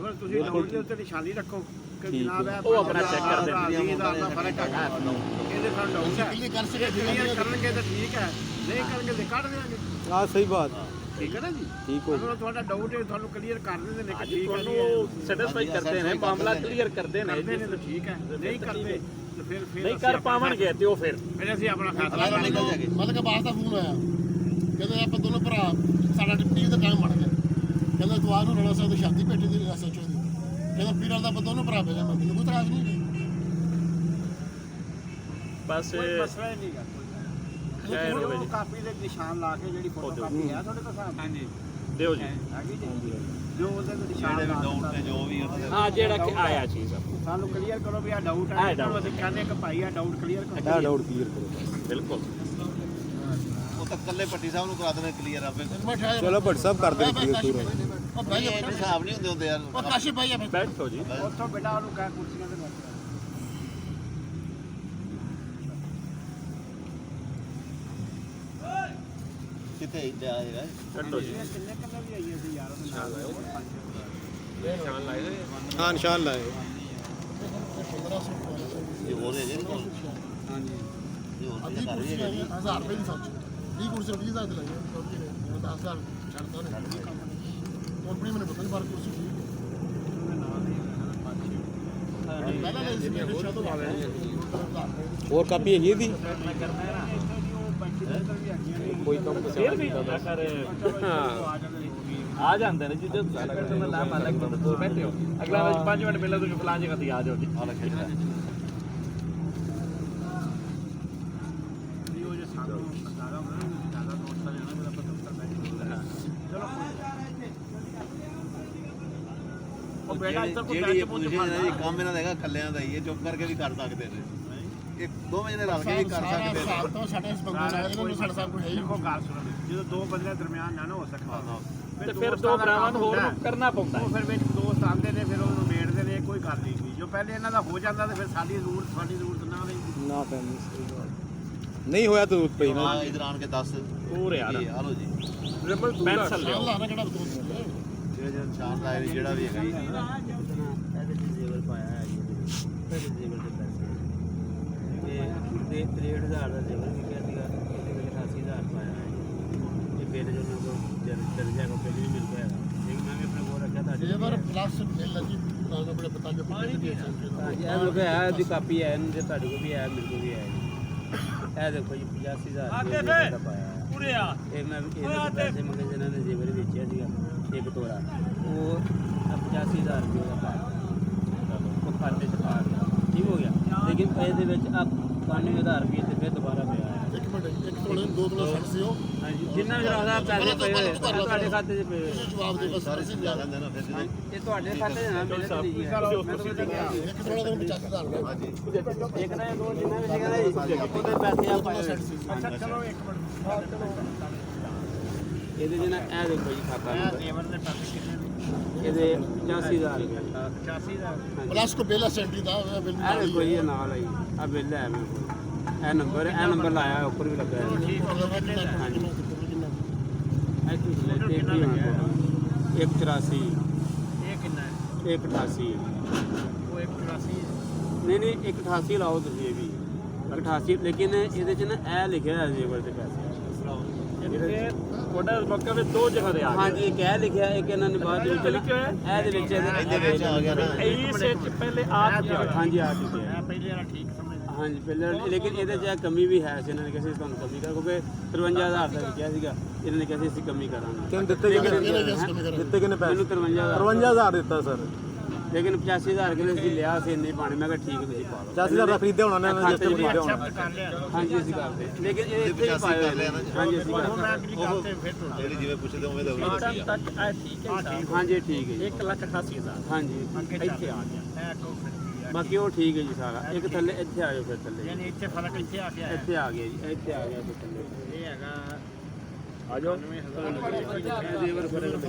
ਨਹੀਂ ਤੁਸੀਂ ਡਾਊਟ ਦੇ ਉੱਤੇ ਨਿਸ਼ਾਨੀ ਰੱਖੋ ਕਿ ਠੀਕ ਜਨਾਬ ਹੈ ਉਹ ਆਪਣਾ check ਕਰਦੇ ਨੇ ਦਾ ਆਪਣਾ ਫਰਕ ਹੈਗਾ ਇਹਦੇ ਨਾਲ ਡਾਊਟ ਹੈ ਕਲੀਅਰ ਕਰ ਸਕੇ ਕਲੀਅਰ ਕਰਨਗੇ ਤਾਂ ਠੀਕ ਹੈ ਨਹੀਂ ਕਰਨਗੇ ਤਾਂ ਕੱਢ ਦੇਵਾਂਗੇ ਆ ਸਹੀ ਬਾਤ ਠੀਕ ਹੈ ਨਾ ਜੀ ਠੀਕ ਹੋ ਅਗਰ ਤੁਹਾਡਾ ਡਾਊਟ ਹੈ ਤੁਹਾਨੂੰ ਕਲੀਅਰ ਕਰ ਦਿੰਦੇ ਨੇ ਕਿ ਠੀਕ ਹੈ ਜੀ ਤੁਹਾਨੂੰ ਸੈਟੀਸਫਾਈ ਕਰਦੇ ਨੇ ਮਾਮਲਾ ਕਲੀਅਰ ਕਰਦੇ ਨੇ ਕਰਦੇ ਨੇ ਤਾਂ ਠੀਕ ਹੈ ਨਹੀਂ ਕਰਦੇ ਤਾਂ ਫਿਰ ਨਹੀਂ ਕਰ ਪਾਵਣਗੇ ਤੇ ਉਹ ਫਿਰ ਅਸੀਂ ਆਪਣਾ ਫੈਸਲਾ ਕਰ ਲਵਾਂਗੇ ਮਤਲਬ ਕਿ ਬਾਸ ਦਾ ਫੋਨ ਆਇਆ ਕਹਿੰਦੇ ਆਪਾਂ ਦੋਨੋਂ ਭਰਾ ਸਾਡਾ ਡਿਪਟੀ ਦਾ ਟਾਈਮ ਬਣ ਗਿਆ ਕਹਿੰਦਾ ਤੂੰ ਆ ਨੂੰ ਰਣਾ ਸਾਹਿਬ ਦੀ ਸ਼ਾਦੀ ਭੇਟੀ ਦੀ ਐਸਐਚਓ ਦੀ ਕਹਿੰਦਾ ਪੀਰਾਂ ਦਾ ਆਪਾਂ ਦੋਨੋਂ ਭਰਾ ਭੇਜਾਂ ਮੈਨੂੰ ਕੋਈ ਇਤਰਾਜ਼ ਨਹੀਂ ਬਸ ਕੋਈ ਮਸਲਾ ਹੀ ਨਹੀਂ ਗਾ ਉਹ ਕਾਪੀ ਦੇ ਨਿਸ਼ਾਨ ਲਾ ਕੇ ਜਿਹੜੀ ਫੋਟੋ ਕਾਪੀ ਹੈ ਤੁਹਾਡੇ ਕੋਲ ਸਾਹਿਬ ਹਾਂਜੀ ਦਿਓ ਜੀ ਹੈਗੀ ਜੀ ਜੋ ਉਹਦੇ ਤੇ ਨਿਸ਼ਾਨ ਜਿਹੜੇ ਵੀ ਲਾ ਡਾਊਟ ਨੇ ਜੋ ਵੀ ਉਹਨਾਂ ਦੇ ਹਾਂ ਜਿਹੜਾ ਕਿ ਆਇਆ ਚੀਜ਼ ਆ ਸਾਨੂੰ ਕਲੀਅਰ ਕਰੋ ਵੀ ਆ ਡਾਊਟ ਹੈ ਤੁਹਾਨੂੰ ਅਸੀਂ ਕਹਿੰਦੇ ਕਿ ਭਾਈ ਆ ਡਾਊਟ ਕਲੀਅਰ ਕਰੋ ਇਹ ਡਾਊਟ ਕਲੀਅਰ ਕਰੋ ਬਿਲਕੁਲ ਉਹ ਤਾਂ ਇਕੱਲੇ ਪੱਟੀ ਸਾਹਿਬ ਨੂੰ ਕਰਾ ਦੇਣੇ ਕਲੀਅਰ ਆਪੇ ਮੈਂ ਠਾਇਆ ਚਲੋ ਭੱਟ ਸਾਹਿਬ ਕਰ ਦੇਣ ਕਲੀਅਰ ਪੂਰਾ ਉਹ ਭਾਈ ਇਹ ਹਿਸਾਬ ਨਹੀਂ ਹੁੰਦੇ ਯਾਰ ਉਹ ਕਾਸ਼ੀ ਭਾਈ ਆ ਬੈਠੋ ਜੀ ਉੱਥੋਂ ਬੇਟਾ ਉਹਨੂੰ ਕਹਿ ਕੁਰਸੀਆਂ ਤੇ ਬੈਠ ਕਿੱਥੇ ਜਾਏਗਾ ਬੈਠੋ ਜੀ ਕਿੰਨੇ ਕਿੰਨੇ ਵੀ ਆਈਏ ਸੀ ਯਾਰ ਉਹਦੇ ਨਾਲ ਹਾਂ ਨਿਸ਼ਾਨ ਲਾਏ 1500 ਇਹ ਹੋ ਰਿਹਾ ਜੀ ਹਾਂਜੀ ਇਹ ਹੋਰ ਅੱਧੀ ਕੁਰਸੀ ਹੈ 1000 ਰੁਪਏ ਦੀ ਸੱਚ 20 ਕੁਰਸੀ 20000 ਦੀ ਲਾਈ ਹੈ 10000 ਛੱਡਦਾ ਨੇ ਕੰਪਨੀ ਮੈਨੂੰ ਪਤਾ ਨਹੀਂ ਪਰ ਕੁਰਸੀ ਠੀਕ ਹੈ ਪਹਿਲਾਂ ਨਹੀਂ ਸੀ ਮੇਰੇ ਸ਼ਾਦੋਂ ਹੋਰ ਕਾਪੀ ਹੈਗੀ ਇਹਦੀ ਕੋਈ ਕੰਮ ਫਿਰ ਵੀ ਕਰ ਆ ਜਾਂਦੇ ਨੇ ਜੀ ਜਦੋਂ ਸੈਕਟਰ ਦਾ ਨਾਮ ਅਲੱਗ ਬੰਦਾ ਤੁਸੀਂ ਬੈਠੇ ਹੋ ਅਗਲਾ 5 ਮਿੰਟ ਮਿਲਦਾ ਤੁਸੀਂ ਫਲਾਂ ਜਗ੍ਹਾ ਤੇ ਆ ਜਾਓ ਜੀ ਉਹ ਜੇ ਸਾਨੂੰ ਸਾਰਾ ਉਹਨਾਂ ਨੂੰ ਜ਼ਿਆਦਾ ਨੋਟ ਤਾਂ ਲੈਣਾ ਜਿਹੜਾ ਆਪਾਂ ਦਫ਼ਤਰ ਬੈਠੇ ਚਲੋ ਉਹ ਬੇਟਾ ਇੱਧਰ ਕੋਈ ਜਿਹੜੀ ਬੈਠ ਪੋਜੀਸ਼ਨ ਹੈ ਜੀ ਕੰਮ ਇਹਨਾਂ ਦਾ ਹੈਗਾ ਕੱਲਿਆਂ ਦਾ ਹੀ ਹੈ ਚੁੱਪ ਕਰਕੇ ਵੀ ਕਰ ਸਕਦੇ ਨੇ ਇੱਕ ਦੋਵੇਂ ਜਣੇ ਰਲ ਕੇ ਵੀ ਕਰ ਸਕਦੇ ਸਾਲ ਨੇ ਤੋਂ ਸਾਡੇ ਇਸ ਬੰਦੇ ਨਾਲ ਇਹਨਾਂ ਨੂੰ ਸਾਡਾ ਸਾਹਿਬ ਕੋਈ ਹੈ ਹੀ ਦੇਖੋ ਗੱਲ ਸੁਣੋ ਜਦੋਂ ਦੋ ਬੰਦਿਆਂ ਦਰਮਿਆਨ ਨਾ ਹੋ ਸਕਦਾ ਤੇ ਫਿਰ ਦੋ ਭਰਾਵਾਂ ਨੂੰ ਹੋਰ ਕਰਨਾ ਪੈਂਦਾ ਉਹ ਫਿਰ ਵਿੱਚ ਦੋਸਤ ਆਉਂਦੇ ਨੇ ਫਿਰ ਉਹਨੂੰ ਮੇੜਦੇ ਨੇ ਕੋਈ ਗੱਲ ਨਹੀਂ ਜੋ ਪਹਿਲੇ ਇਹਨਾਂ ਦਾ ਹੋ ਜਾਂਦਾ ਤੇ ਫਿਰ ਸਾਡੀ ਜ਼ਰੂਰਤ ਨਾ ਰਹੀ ਨਾ ਪੈਂਦੀ ਸਹੀ ਬਾਤ ਨਹੀਂ ਹੋਇਆ ਤੂੰ ਪਈ ਨਾ ਹਾਂ ਇਧਰ ਆਣ ਕੇ ਦੱਸ ਹੋਰ ਯਾਰ ਆ ਲੋ ਜੀ ਪੈਨਸਲ ਲਿਓ ਅੱਲਾਹ ਨਾਲ ਕਿਹੜਾ ਦੋਸਤ ਜਿਹੜਾ ਜਿਹੜਾ ਨਿਸ਼ਾਨ ਲਾਇਆ ਜਿਹੜਾ ਵੀ ਹੈਗਾ ਜੀ ਜੇਵਲ ਪਾਇਆ ਹੈ ਜੀ ਇਹਦੇ ਜੇਵਲ ਦੇ ਪੈਸੇ ਤੇ 63000 ਦਾ ਜੇਵਲ ਵਿਕਿਆ ਸੀਗਾ ਇਹਦੇ ਵਿੱਚ 88000 ਪਾਇਆ ਹੈ ਜੀ ਇਹ ਬਿੱਲ ਜੋ ਨਾ ਕੋ ਦਰਜਾ ਕੋ ਪਹਿਲੇ ਵੀ ਮਿਲ ਗਿਆ ਲੇਕਿਨ ਮੈਂ ਵੀ ਆਪਣੇ ਕੋਲ ਰੱਖਿਆ ਤਾਂ ਜੇਵਰ ਪਲੱਸ ਮਿਲ ਜੀ ਨਾਲ ਆਪਣੇ ਪਤਾ ਜੋ ਪਾਣੀ ਦੀ ਇਹ ਲੋਕ ਹੈ ਦੀ ਕਾਪੀ ਹੈ ਇਹਨੂੰ ਜੇ ਤੁਹਾਡੇ ਕੋਲ ਵੀ ਹੈ ਮੇਰੇ ਕੋਲ ਵੀ ਹੈ ਇਹ ਦੇਖੋ ਜੀ 85000 ਦਾ ਪਾਇਆ ਹੈ ਪੂਰੇ ਆ ਇਹ ਮੈਂ ਇਹਦੇ ਪੈਸੇ ਮੰਗੇ ਜਿਹਨਾਂ ਨੇ ਜੇਵਰ ਵੇਚਿਆ ਸੀਗਾ ਇੱਕ ਤੋੜਾ ਉਹ 85000 ਰੁਪਏ ਦਾ ਪਾਇਆ ਉਹ ਖਾਤੇ 'ਚ ਪਾ ਗਿਆ ਠੀਕ ਹੋ ਗਿਆ ਲੇਕਿਨ ਪੈਸੇ ਦੇ ਵਿੱਚ ਆ 95000 ਰੁਪਏ ਤੇ ਫਿਰ ਦੁਬਾਰਾ ਪਿਆ ਹੈ ਇੱਕ ਮਿੰਟ ਇੱਕ ਤੋਲੇ ਦੋ ਤੋਲੇ ਛੱਡ ਸੀ ਉਹ ਹਾਂਜੀ ਜਿੰਨਾ ਵੀ ਰਾਦਾ ਪੈਸੇ ਪਏ ਹੋਏ ਆ, ਤੁਹਾਡੇ ਖਾਤੇ 'ਚ ਪਏ ਹੋਏ ਆ। ਜਵਾਬ ਦੇ ਬਸ ਸਾਰੇ ਸਮਝਾ ਦਿੰਦੇ ਨਾ ਫਿਰ ਜਿਹੜੇ ਇਹ ਤੁਹਾਡੇ ਖਾਤੇ 'ਚ ਨਾ ਮੇਰੇ ਤੇ ਜੀ ਇੱਕ ਤੋਲੇ ਦਾ 85000 ਰੁਪਏ ਹਾਂਜੀ ਇੱਕ ਨਾ ਇਹ ਦੋ ਜਿੰਨਾ ਵੀ ਸੀਗਾ ਨਾ ਜੀ, ਉਹਦੇ ਪੈਸੇ ਆ ਪਾਏ ਹੋਏ ਆ। ਅੱਛਾ ਚਲੋ ਇੱਕ ਮਿੰਟ ਇਹਦੇ 'ਚ ਨਾ ਇਹ ਦੇਖੋ ਜੀ ਖਾਤਾ ਇਹ ਨੰਬਰ। ਜੇਵਰ ਦੇ ਪੈਸੇ ਕਿੰਨੇ ਨੇ ਇਹਦੇ 85000 ਰੁਪਏ 85 ਦਾ ਪਲੱਸ ਕੋ ਬਿੱਲ ਸੈਂਟਰੀ ਦਾ ਬਿੱਲ ਇਹ ਦੇਖੋ ਜੀ ਇਹ ਨਾਲ ਆਈ ਆ ਬਿੱਲ ਹੈ ਮੇਰੇ ਕੋਲ ਇਹ ਨੰਬਰ ਲਾਇਆ ਉੱਪਰ ਵੀ ਲੱਗਾ ਹੈ ਠੀਕ ਹੋ ਗਿਆ ਕਿੰਨੇ ਦਾ ਹਾਂਜੀ ਇਹ ਤੁਸੀਂ ਲੈ ਕੇ ਕੀ ਹੋਣਾ 184 ਇਹ ਕਿੰਨਾ ਹੈ 188 ਉਹ 184 ਨਹੀਂ 188 ਲਾਓ ਤੁਸੀਂ ਇਹ ਵੀ 188 ਲੇਕਿਨ ਇਹਦੇ 'ਚ ਨਾ ਇਹ ਲਿਖਿਆ ਹੋਇਆ ਜੇਵਰ ਦੇ ਪੈਸੇ ਇਹ ਤੁਹਾਡਾ ਮੌਕਾ ਵਿੱਚ ਦੋ ਜਗ੍ਹਾ ਤੇ ਆ ਗਿਆ ਹਾਂਜੀ ਇੱਕ ਇਹ ਲਿਖਿਆ ਇੱਕ ਇਹਨਾਂ ਨੇ ਬਾਅਦ ਦੇ ਵਿੱਚ ਲਿਖਿਆ ਹੋਇਆ ਇਹਦੇ ਵਿੱਚ ਇਹਦੇ ਵਿੱਚ ਆ ਗਿਆ ਨਾ ਇਸ ਵਿੱਚ ਪਹਿਲੇ ਆ ਚੁੱਕਿਆ ਹੋਇਆ। ਹਾਂਜੀ ਆ ਚੁੱਕਿਆ ਹੈ। ਮੈਂ ਪਹਿਲੇ ਵਾਲਾ ਠੀਕ ਸਮਝਦਾ ਹਾਂਜੀ ਪਹਿਲਾਂ ਲੇਕਿਨ ਇਹਦੇ 'ਚ ਇਹ ਕਮੀ ਵੀ ਹੈ ਸੀ ਇਹਨਾਂ ਨੇ ਕਿਹਾ ਸੀ ਤੁਹਾਨੂੰ ਕਮੀ ਕਰ ਕਿਉਂਕਿ 53000 ਦਾ ਵਿਕਿਆ ਸੀਗਾ ਇਹਨਾਂ ਨੇ ਕਿਹਾ ਸੀ ਅਸੀਂ ਕਮੀ ਕਰਾਂਗੇ ਕਿੰਨੇ ਦਿੱਤੇ ਕਿੰਨੇ ਦਿੱਤੇ ਕਿੰਨੇ ਪੈਸੇ ਮੈਨੂੰ 53000 53000 ਦਿੱਤਾ ਸਰ ਲੇਕਿਨ 85000 ਕਿਲੇ ਅਸੀਂ ਲਿਆ ਸੀ ਇੰਨੇ ਪਾਣੀ ਮੈਂ ਕਿਹਾ ਠੀਕ ਤੁਸੀਂ ਪਾ ਲਓ 80000 ਦਾ ਖਰੀਦਿਆ ਹੋਣਾ ਨੇ ਇਹਨਾਂ ਜਿੱਥੇ ਖਰੀਦਿਆ ਹੋਣਾ ਐਕਸੈਪਟ ਕਰ ਲਿਆ ਹਾਂਜੀ ਅਸੀਂ ਕਰਦੇ ਲੇਕਿਨ ਇਹ ਇੱਥੇ ਹੀ ਪਾਏ ਹੋਏ ਨੇ ਹਾਂਜੀ ਅਸੀਂ ਉਹ ਕਰਦੇ ਮੈਂ ਅਗਲੀ ਗੱਲ ਤੇ ਫਿਰ ਤੋਂ ਜਿਹੜੀ ਜਿਵੇਂ ਪੁੱਛਦੇ ਉਵੇਂ ਦਾ ਹੋਊਗਾ ਤੱਕ ਤੱਕ ਆ ਠੀਕ ਹੈ ਸਾਹਿਬ ਹਾਂਜੀ ਠੀਕ ਹੈ ਜੀ 1,88,000 ਹਾਂਜੀ ਇੱਥੇ ਆ ਗਿਆ ਇਹ ਕੋ ਫਿਰ ਬਾਕੀ ਉਹ ਠੀਕ ਹੈ ਜੀ ਸਾਰਾ ਇੱਕ ਥੱਲੇ ਇੱਥੇ ਆ ਜਾਓ ਫਿਰ ਥੱਲੇ ਯਾਨੀ ਇੱਥੇ ਫਰਕ ਇੱਥੇ ਆ ਗਿਆ ਇੱਥੇ ਆ ਗਿਆ ਜੀ ਇੱਥੇ ਆ ਗਿਆ ਫਿਰ ਥੱਲੇ ਇਹ ਹੈਗਾ ਆ ਜਾਓ ਜੇਵਰ ਫਰਕ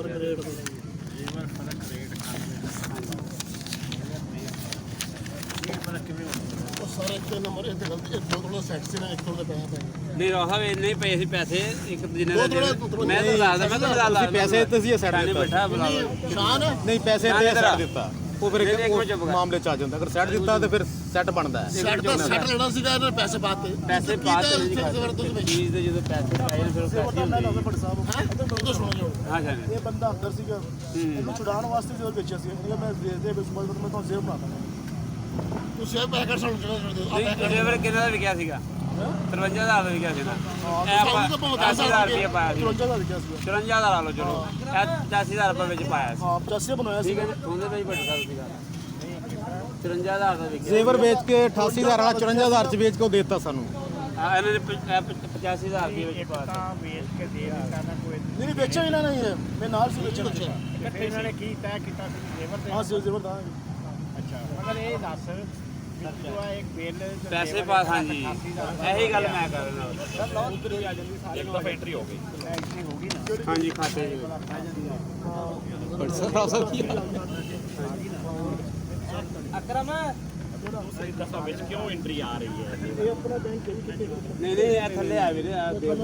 ਉਹ ਸਾਰੇ ਇੱਕ ਨੰਬਰ ਇਹ ਤੇ ਗਲਤੀ 2 ਤੋਲੇ ਸੈੱਟ ਸੀ ਨਾ 1 ਤੋਲੇ ਪੈਸੇ ਪੈ ਗਏ ਨਹੀਂ ਰੋਹਾ ਵੇ ਇੰਨੇ ਪਏ ਸੀ ਪੈਸੇ ਇੱਕ ਜਿੰਨੇ ਦੋ ਦਾ ਥੋੜ੍ਹਾ- ਮੈਂ ਤਾਂ ਦੱਸਦਾ ਮੈਂ ਤਾਂ ਦੱਸਦਾ ਤੁਸੀਂ ਪੈਸੇ ਦਿੱਤੇ ਸੀ ਸੈੱਟ ਨਹੀਂ ਦਿੱਤਾ ਬੈਠਾ ਬੁਲਾ ਲਓ ਸ਼ਾਨ ਹੈ ਨਹੀਂ ਪੈਸੇ ਤੇ ਸੈੱਟ ਦਿੱਤਾ ਉਹ ਫਿਰ ਇੱਕ ਮਿੰਟ ਚੁੱਪ ਉਹ ਕਰ। ਮਾਮਲੇ ਚ ਆ ਜਾਂਦਾ ਅਗਰ ਸੈੱਟ ਦਿੱਤਾ ਤੇ ਫਿਰ ਸੈੱਟ ਬਣਦਾ ਹੈ ਸੈੱਟ ਦਾ ਸੈੱਟ ਲੈਣਾ ਸੀਗਾ ਇਹਨਾਂ ਨੇ ਪੈਸੇ ਪਾਤੇ ਪੈਸੇ ਬਾਅਦ ਵਿੱਚ ਚੀਜ਼ ਦੇ ਜਦੋਂ ਪੈਸੇ ਪਾਏ ਨੇ ਫਿਰ ਉਹ ਪੈਸੇ ਹੁੰਦੇ ਉਦੋਂ ਸੁਣੋ ਜੋ ਹਾਂ ਜੀ ਇਹ ਬੰਦਾ ਅੰਦਰ ਸੀਗਾ ਇਹਨੂੰ ਛੁਡਾਉਣ ਵਾਸਤੇ ਜ਼ੋਰ ਵੇਚਿਆ ਸੀ ਇਹ ਮੈਂ ਵੇਚਦੇ ਬਸ ਮੈਂ ਤੁਹਾਨੂੰ ਜ਼ੇਬ ਬਣਾ ਦਾਂਗਾ ਤੁਸੀਂ ਇਹ ਪੈਕਟ ਸਾਨੂੰ ਜਿਹੜਾ ਦਿਓ ਆ ਨਹੀਂ ਡਰਾਈਵਰ ਕਿੰਨੇ ਦਾ ਵਿਕਿਆ ਸੀਗਾ 53,000 ਦਾ ਵਿਕਿਆ ਸੀ ਨਾ ਇਹ ਸਾਨੂੰ ਤਾਂ ਭਾਵੇਂ 10,000 ਰੁਪਏ ਪਾਇਆ ਸੀ 53 ਦਾ ਵਿਕਿਆ ਸੀ 54 ਦਾ ਲਾ ਲਓ ਚਲੋ ਇਹ 80,000 ਰੁਪਏ ਵਿੱਚ ਪਾਇਆ ਸੀ ਹਾਂ 85 ਬਣਾਇਆ ਸੀ ਠੀਕ ਹੈ ਜੀ ਸੁਣਦੇ ਪਈ ਵੱਡਾ ਸੀਗਾ 54,000 ਦਾ ਵਿਕਿਆ ਜ਼ੇਵਰ ਵੇਚ ਕੇ 88000 ਵਾਲਾ 54000 ਚ ਵੇਚ ਕੇ ਉਹ ਦੇ ਦਿੱਤਾ ਸਾਨੂੰ ਇਹਨਾਂ ਨੇ 85,000 ਰੁਪਏ ਵਿੱਚ ਪਾਇਆ ਵੇਚ ਕੇ ਦੇ ਕਰਨਾ ਕੋਈ ਨਹੀਂ ਵੇਚਿਆ ਇਹਨਾਂ ਨੇ ਹੀ ਹੈ ਮੈਂ ਨਾਲ ਸੀ ਵੇਚਣ ਇਕੱਠੇ ਇਹਨਾਂ ਨੇ ਕੀ ਤੈਅ ਕੀਤਾ ਸੀ ਲੇਬਰ ਦੇ ਹਾਂ ਸੀ ਜ਼ੇਵਰ ਦਾ ਅੱਛਾ ਮਗਰ ਇਹ ਦੱਸ ਵੀ ਜੋ ਆ ਇੱਕ ਬਿੱਲ ਪੈਸੇ ਪਾਸ ਹਾਂਜੀ ਇਹੀ ਗੱਲ ਮੈਂ ਕਰ ਰਿਹਾ ਉਧਰ ਵੀ ਆ ਜਾਂਦੀ ਸਾਰੇ ਇੱਕ ਦਫਾ ਐਂਟਰੀ ਹੋ ਗਈ ਐਂਟਰੀ ਹੋ ਗਈ ਨਾ ਹਾਂਜੀ ਖਾਤੇ ਜੀ ਅਕਰਮ ਦਫਾ ਵਿੱਚ ਕਿਉਂ ਐਂਟਰੀ ਆ ਰਹੀ ਹੈ ਇਹ ਆਪਣਾ ਬੈਂਕ ਕਿਹੜੀ ਕਿੱਥੇ ਨਹੀਂ ਨਹੀਂ ਇਹ ਥੱਲੇ ਆ ਵੀਰੇ ਆ ਦੇ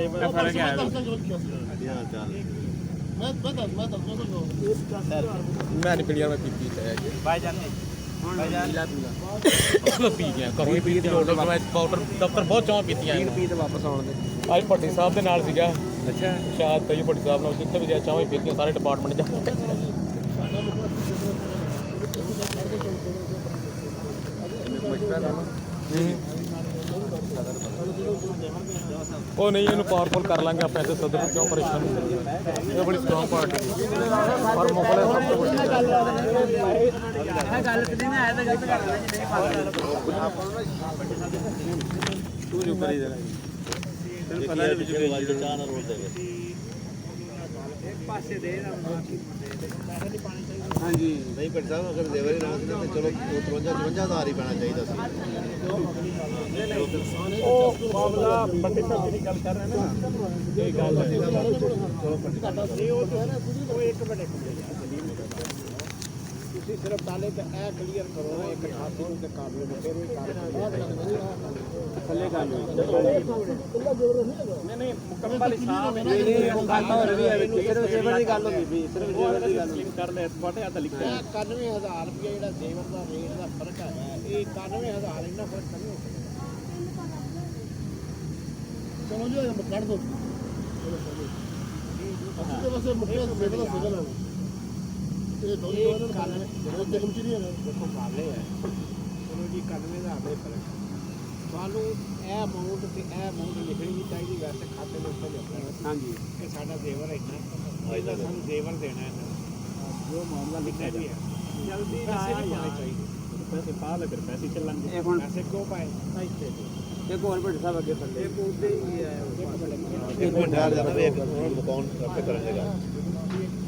ਫਰਕ ਹੈ ਮੈਂ ਮੈਂ ਨਹੀਂ ਪੀਣੀਆਂ ਮੈਂ ਪੀਤੀ ਹੈ ਬਾਈ ਜਾਂਦੇ ਮੈਂ ਪੀ ਗਿਆ ਘਰੋਂ ਹੀ ਪੀ ਕੇ ਆਰਡਰ ਮੈਂ ਪਾਊਡਰ ਦਫ਼ਤਰ ਬਹੁਤ ਚਾਹ ਪੀਤੀਆਂ 30 ਰੁਪਏ ਤੇ ਵਾਪਸ ਆਉਣ ਦੇ ਅੱਜ ਭੱਟੀ ਸਾਹਿਬ ਦੇ ਨਾਲ ਸੀਗਾ ਅੱਛਾ ਸ਼ਾਇਦ ਕਈ ਭੱਟੀ ਸਾਹਿਬ ਨਾਲ ਜਿੱਥੇ ਵੀ ਗਿਆ ਚਾਹਾਂ ਹੀ ਪੀਤੀਆਂ ਸਾਰੇ ਡਿਪਾਰਟਮੈਂਟ ਜਾ ਕੇ ਉਹ ਨਹੀਂ ਇਹਨੂੰ ਪਾਵਰਫੁਲ ਕਰ ਲਾਂਗੇ ਆਪਾਂ ਇੱਥੇ ਸਦਰ ਨੂੰ ਕਿਉਂ ਪਰੇਸ਼ਾਨ ਇਹ ਬੜੀ ਸਟਰੋਂਗ ਪਾਰਟੀ ਹੈ ਪਰ ਮੁਗਲ ਸਭ ਤੋਂ ਵੱਡੀ ਗੱਲ ਇਹ ਗੱਲ ਤੇ ਨਹੀਂ ਆਇਆ ਤਾਂ ਗਲਤ ਕਰ ਰਿਹਾ ਜੀ ਤੂੰ ਜੋ ਕਰੀ ਜਰਾ ਤੈਨੂੰ ਪਤਾ ਨਹੀਂ ਵਿੱਚ ਚਾਹ ਨਾਲ ਰੋਲ ਦੇਗੇ ਪਾਸੇ ਦੇ ਨਾ ਹਾਂਜੀ ਨਹੀਂ ਪਰ ਸਾਹਿਬ ਅਗਰ ਜ਼ੇਵਰ ਹੀ ਨਾ ਸੀ ਤਾਂ ਚਲੋ 53,000 ਹੀ ਪੈਣਾ ਚਾਹੀਦਾ ਸੀ ਉਹ ਮਾਮਲਾ ਬੰਦੇ ਸਾਹਿਬ ਦੀ ਗੱਲ ਕਰ ਰਹੇ ਨੇ ਨਾ ਇਹ ਗੱਲ ਉਹ ਇੱਕ ਮਿੰਟ ਤੁਸੀਂ ਸਿਰਫ ਤਾਲੇ ਤੇ ਇਹ ਕਲੀਅਰ ਕਰੋ ਨਾ 188 ਨੂੰ ਤੇ ਕਾਬਲ ਨੂੰ ਫਿਰ ਥੱਲੇ ਗੱਲ ਨਹੀਂ ਨਹੀਂ ਮੁਕੰਮਲ ਹਿਸਾਬ ਨਹੀਂ ਨਹੀਂ ਗੱਲ ਹੋ ਰਹੀ ਹੈ ਸਿਰਫ ਜ਼ੇਵਰ ਦੀ ਗੱਲ ਹੁੰਦੀ ਸੀ ਸਿਰਫ ਜ਼ੇਵਰ ਦੀ ਗੱਲ ਸਲਿਮ ਕਰ ਲੈ ਤੁਹਾਡੇ ਹੱਥ ਲਿਖਿਆ 91000 ਰੁਪਏ ਜਿਹੜਾ ਜ਼ੇਵਰ ਦਾ ਰੇਟ ਦਾ ਫਰਕ ਹੈ ਇਹ 91000 ਇੰਨਾ ਫਰਕ ਨਹੀਂ ਹੋ ਸਕਦਾ ਚਲੋ ਜੀ ਕੱਢ ਦੋ ਅਸੀਂ ਤਾਂ ਬਸ ਮੁੱਕਿਆ ਸੇਵਾ ਦਾ ਸਿਵਲ ਹੈ ਇਹ ਦੋ ਦੋ ਤੇ ਕਮਚੀ ਨਹੀਂ ਹੈ ਦੇਖੋ ਮਾਮਲੇ ਹੈ ਚਲੋ ਜੀ 91000 ਦੇ ਫਰਕ ਤੁਹਾਨੂੰ ਇਹ ਅਮਾਉਂਟ ਤੇ ਇਹ ਅਮਾਉਂਟ ਲਿਖਣੀ ਵੀ ਚਾਹੀਦੀ ਵੈਸੇ ਖਾਤੇ ਦੇ ਉੱਤੇ ਲਿਖਣਾ ਹਾਂਜੀ ਕਿ ਸਾਡਾ ਜ਼ੇਵਰ ਇੰਨਾ ਇਹਦਾ ਸਾਨੂੰ ਜ਼ੇਵਰ ਦੇਣਾ ਹੈ ਜੋ ਮਾਮਲਾ ਲਿਖਿਆ ਵੀ ਹੈ ਜਲਦੀ ਪੈਸੇ ਵੀ ਪਾਣੇ ਚਾਹੀਦੇ ਪੈਸੇ ਪਾ ਲੈ ਫਿਰ ਪੈਸੇ ਚੱਲਣਗੇ ਇਹ ਹੁਣ ਪੈਸੇ ਕਿਉਂ ਪਾਏ ਇੱਕ ਹੋਰ ਵੱਡੇ ਸਾਹਿਬ ਅੱਗੇ ਥੱਲੇ ਇਹ ਉਹਦੇ ਹੀ ਹੈ ਇੱਕ ਮਿੰਟ ਠਹਿਰ ਜਾਣਾ ਵੀ ਇੱਕ ਮਕਾਨ ਆਪੇ ਕਰਨ ਜਗਾ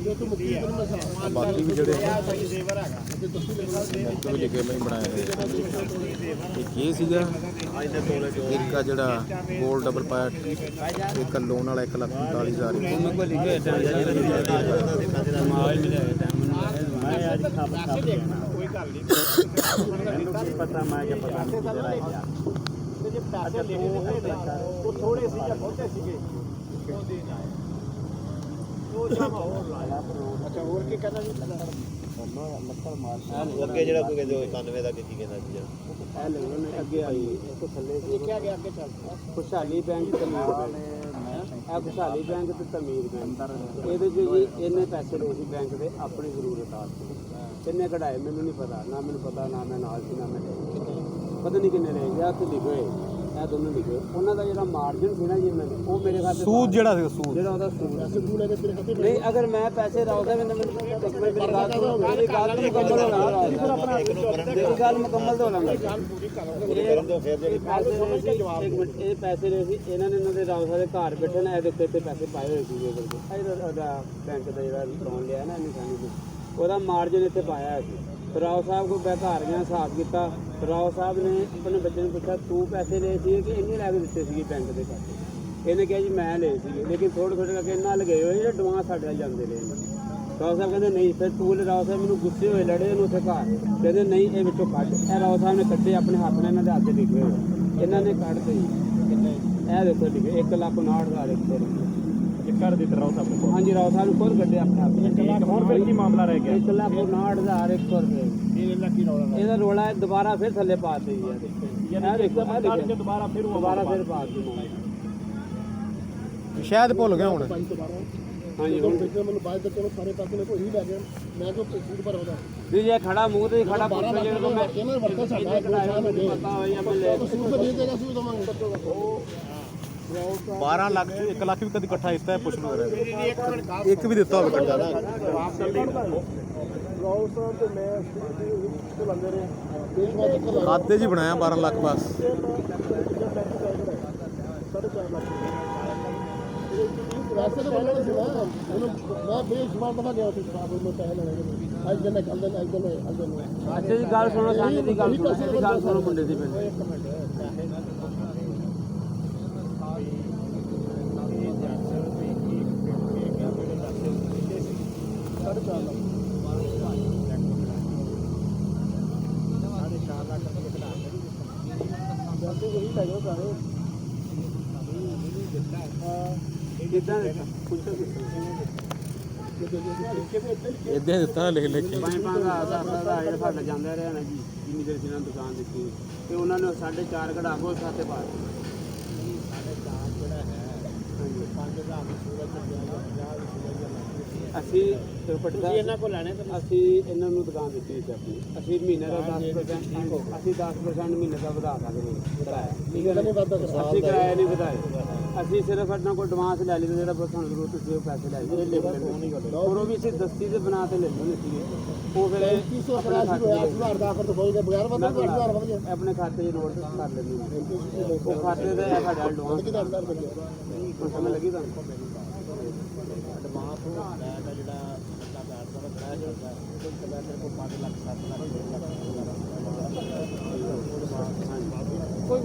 ਜੇ ਤੂੰ ਮੁੱਕੀ ਤੈਨੂੰ ਮੈਂ ਸਾਮਾਨ ਬਾਕੀ ਵੀ ਜਿਹੜੇ ਇਹ ਸਹੀ ਜ਼ੇਵਰ ਹੈਗਾ ਮੌਕੇ ਵੀ ਲਿਖੇ ਮੈਂ ਬਣਾਇਆ ਹੋਇਆ ਇੱਕ ਇਹ ਸੀਗਾ ਇੱਕ ਆ ਜਿਹੜਾ ਗੋਲ ਡਬਲ ਪਾਇਆ ਇੱਕ ਲੋਨ ਵਾਲਾ 1,45,000 ਉਹਨੂੰ ਕੋਈ ਲਿਖਿਆ ਮੈਂ ਅੱਜ ਖਾਪ ਕੋਈ ਗੱਲ ਨਹੀਂ ਮੈਨੂੰ ਕੀ ਪਤਾ ਮੈਂ ਕਿ ਪਤਾ ਨਹੀਂ ਕਿਹੜਾ ਹੈ ਤੇ ਜੇ ਪੈਸੇ ਲਿਖੇ ਉਹ ਥੋੜੇ ਸੀ ਜਾਂ ਬਹੁਤੇ ਸੀਗੇ ਉਹ ਜਮਾ ਹੋਰ ਲਾਇਆ ਅੱਛਾ ਹੋਰ ਕੀ ਕਹਿੰਦਾ ਜੀ ਅੱਗੇ ਜਿਹੜਾ ਕੋਈ ਕਹਿੰਦੇ 91 ਦਾ ਕੀ ਕਹਿੰਦਾ ਸੀ ਜਿਹੜਾ ਇਹ ਲੈਣ ਨੇ ਅੱਗੇ ਆਈ ਇਸ ਤੋਂ ਥੱਲੇ ਲਿਖਿਆ ਗਿਆ ਅੱਗੇ ਚੱਲ ਖੁਸ਼ਹਾਲੀ ਬੈਂਕ ਤਮੀਰ ਬੈਂਕ ਇਹ ਖੁਸ਼ਹਾਲੀ ਬੈਂਕ ਤੇ ਤਮੀਰ ਬੈਂਕ ਇਹਦੇ 'ਚ ਜੀ ਇਹਨੇ ਪੈਸੇ ਲਏ ਸੀ ਬੈਂਕ ਦੇ ਆਪਣੀ ਜ਼ਰੂਰਤ ਆਸਤੇ ਕਿੰਨੇ ਕਢਾਏ ਮੈਨੂੰ ਨਹੀਂ ਪਤਾ ਨਾ ਮੈਨੂੰ ਪਤਾ ਨਾ ਮੈਂ ਨਾਲ ਸੀ ਨਾ ਮੈਂ ਪਤਾ ਨਹੀਂ ਕਿੰਨੇ ਲਏ ਗਿਆ ਤੇ ਲਿਖੇ ਇਹ ਦੋਨੋਂ ਲਿਖੇ ਉਹਨਾਂ ਦਾ ਜਿਹੜਾ ਮਾਰਜਨ ਸੀ ਨਾ ਜੀ ਇਹਨਾਂ ਨੇ ਉਹ ਮੇਰੇ ਖਾਤੇ ਸੂਦ ਜਿਹੜਾ ਸੀਗਾ ਸੂਦ ਜਿਹੜਾ ਉਹਦਾ ਸੂਦ ਨਹੀਂ ਅਗਰ ਮੈਂ ਪੈਸੇ ਰਾਉਦਾ ਮੈਨੂੰ ਮੇਰੀ ਗੱਲ ਮੁਕੰਮਲ ਹੋਣਾ ਮੇਰੀ ਗੱਲ ਮੁਕੰਮਲ ਤੋਂ ਹੋਣਾ ਕਰਨ ਦੋ ਫਿਰ ਜਿਹੜੀ ਇੱਕ ਮਿੰਟ ਇਹ ਪੈਸੇ ਰਹੇ ਸੀ ਇਹਨਾਂ ਨੇ ਇਹਨਾਂ ਦੇ ਰਾਉ ਸਾਹਿਬ ਦੇ ਘਰ ਬੈਠੇ ਨੇ ਇਹਦੇ ਉੱਤੇ ਪੈਸੇ ਪਾਏ ਹੋਏ ਸੀ ਜੇ ਕਰਕੇ ਇਹਦਾ ਬੈਂਕ ਦਾ ਜਿਹੜਾ ਲੋਨ ਲਿਆ ਨਾ ਇਹਨੇ ਸਾਨੂੰ ਉਹਦਾ ਮਾਰਜਨ ਇੱਥੇ ਪਾਇਆ ਹੋਇਆ ਸੀ ਰਾਓ ਸਾਹਿਬ ਕੋਲ ਘਰ ਗਿਆ ਹਿਸਾਬ ਕੀਤਾ ਰਾਓ ਸਾਹਿਬ ਨੇ ਆਪਣੇ ਬੱਚੇ ਨੂੰ ਪੁੱਛਿਆ ਤੂੰ ਪੈਸੇ ਲਏ ਸੀ ਕਿ ਇੰਨੇ ਲੈ ਕੇ ਦਿੱਤੇ ਸੀਗੇ ਬੈਂਕ ਦੇ ਖਾਤੇ ਇਹਨੇ ਕਿਹਾ ਜੀ ਮੈਂ ਲਏ ਸੀਗੇ, ਲੇਕਿਨ ਥੋੜ੍ਹੇ ਥੋੜ੍ਹੇ ਕਰਕੇ ਇਹਨਾਂ ਲਗਾਏ ਹੋਏ ਜਿਹੜੇ ਐਡਵਾਂਸ ਸਾਡੇ ਨਾਲ ਜਾਂਦੇ ਰਹੇ ਨੇ। ਰਾਓ ਸਾਹਿਬ ਕਹਿੰਦੇ ਨਹੀਂ, ਫਿਰ ਤੂਲ ਰਾਓ ਸਾਹਿਬ ਮੈਨੂੰ ਗੁੱਸੇ ਹੋਏ, ਲੜੇ ਇਹਨੂੰ ਉੱਥੇ ਘਰ, ਕਹਿੰਦੇ ਨਹੀਂ ਇਹ ਵਿੱਚੋਂ ਕੱਢ। ਇਹ ਰਾਓ ਸਾਹਿਬ ਨੇ ਕੱਢੇ ਆਪਣੇ ਹੱਥ ਨਾਲ, ਇਹਨਾਂ ਦੇ ਹੱਥ 'ਤੇ ਲਿਖੇ ਹੋਏ, ਇਹਨਾਂ ਨੇ ਕੱਢਦੇ ਜੀ। ਇਹ ਦੇਖੋ ਲਿਖੇ 1,59,000 ਕਰ ਦਿੱਤਾ ਰਾਓ ਸਾਹਿਬ ਨੇ। ਹਾਂਜੀ, ਰਾਓ ਸਾਹਿਬ ਨੇ ਖੁਦ ਕੱਢੇ ਆਪਣੇ ਹੱਥ ਨਾਲ। ਹੁਣ ਫਿਰ ਕੀ ਮਾਮਲਾ ਰਹਿ ਗਿਆ? 1,59,100 ਰੁਪਏ। ਇਹਦਾ ਰੋਲਾ ਹੈ, ਦੁਬਾਰਾ ਫਿਰ ਥੱਲੇ ਪਾ ਦਿੱਤੇ ਜੀ। ਇਹ ਦੇਖੋ ਦੁਬਾਰਾ ਫਿਰ ਪਾ ਦਿੱਤੇ। ਸ਼ਾਇਦ ਭੁੱਲ ਗਿਆ ਹੁਣ। ਹਾਂਜੀ ਹੁਣ ਮੈਨੂੰ ਬਾਅਦ ਤੱਕ ਸਾਰੇ ਪਾਸੇ ਨੇ ਕੋਈ ਲੈ ਗਿਆ, ਮੈਂ ਤਾਂ ਸੂਟ ਪਰ ਹੋਦਾ ਜੀ ਜੇ ਖੜਾ ਮੂੰਹ ਤੇ ਖੜਾ ਪੁੱਛ ਜਿਹੜਾ ਤੋਂ ਮੈਂ ਇਹਨਾਂ ਨੇ ਵਰਤਾ ਸਾਡਾ ਪਤਾ ਹੋਈ ਆ ਮੈਂ ਲੈ ਸੂਟ ਪਰ ਨਹੀਂ ਦੇਗਾ, ਸੂਟ ਦਵਾਂਗੇ 12 ਲੱਖ 1 ਲੱਖ ਵੀ ਕਦੀ ਇਕੱਠਾ ਦਿੱਤਾ ਹੈ, ਪੁੱਛ ਲਓ ਇੱਕ ਵੀ ਦਿੱਤਾ ਹੋਵੇ ਇਕੱਠਾ। ਰਾਓ ਸਾਹਿਬ ਤੇ ਮੈਂ ਤੋਂ ਲੰਦੇ ਰਹੇ ਦੇਸ਼ਵਾਦ ਤੱਕ ਖਾਤੇ ਜੀ ਬਣਾਇਆ 12 ਲੱਖ ਬਸ। 4.5 ਲੱਖ ਵੈਸੇ ਤਾਂ ਬੋਲਣਾ ਸੀ ਨਾ, ਉਹਨੂੰ ਮੈਂ ਬੇਸ਼ੁਮਾਰ ਦਫਾ ਗਿਆ ਉੱਥੇ ਸਾਹਿਬ ਨੂੰ ਪੈਸੇ ਲੈਣੇ ਅੱਜ ਦਿਨ ਕੱਲ ਦਿਨ ਅੱਜ ਦਿਨ ਅੱਛਾ ਜੀ ਗੱਲ ਸੁਣੋ, ਸਾਹਮਣੇ ਦੀ ਗੱਲ ਸੁਣੋ, ਇਹਦੀ ਗੱਲ ਸੁਣੋ ਮੁੰਡੇ ਦੀ ਪਹਿਲੇ। ਕਿੱਦਾਂ ਦੇਖਾ ਪੁੱਛੋ ਇੱਦਾਂ ਦਿੱਤਾ ਨਾ ਲਿਖ ਲਿਖ ਕੇ। 5-5 ਹਜ਼ਾਰ ਜਿਹੜਾ ਸਾਡਾ ਜਾਂਦਾ ਰਿਹਾ ਨਾ ਜੀ, ਜਿੰਨੀ ਦੇਰ ਜਿਹਨਾਂ ਨੂੰ ਦੁਕਾਨ ਦਿੱਤੀ ਤੇ ਉਹਨਾਂ ਨੇ 4.5 ਕਢਾ ਕੇ ਉਸ ਖਾਤੇ ਪਾ ਦਿੱਤੇ। ਅਸੀਂ ਇਹਨਾਂ ਕੋਲ ਲੈਣੇ, ਅਸੀਂ ਇਹਨਾਂ ਨੂੰ ਦੁਕਾਨ ਦਿੱਤੀ ਸੀ ਆਪਣੀ। ਅਸੀਂ ਮਹੀਨੇ ਦਾ 10%, ਅਸੀਂ 10% ਮਹੀਨੇ ਦਾ ਵਧਾ ਸਕਦੇ ਕਿਰਾਇਆ, ਠੀਕ ਹੈ ਨਾ। ਅਸੀਂ ਕਿਰਾਇਆ ਨਹੀਂ ਵਧਾਏ, ਅਸੀਂ ਸਿਰਫ ਇਹਨਾਂ ਕੋਲ ਐਡਵਾਂਸ ਲੈ ਲਈ, ਜਿਹੜਾ ਸਾਨੂੰ ਜ਼ਰੂਰਤ ਸੀ ਉਹ ਪੈਸੇ ਲੈ ਲਏ, ਲਿਖ ਲੈਂਦੇ ਔਰ ਉਹ ਵੀ ਅਸੀਂ ਦਸਤੀ ਦੇ ਬਣਾ ਤੇ ਲੈ ਲੈਂਦੇ ਸੀਗੇ। ਉਹ ਫਿਰ ਆਪਣੇ ਖਾਤੇ ਆਪਣੇ ਖਾਤੇ 'ਚ ਨੋਟ ਕਰ ਲੈਂਦੇ ਉਹ ਖਾਤੇ ਦਾ ਸਾਡਾ ਐਡਵਾਂਸ ਸਮਝ ਲੱਗੀ ਤੁਹਾਨੂੰ। ਕੋਈ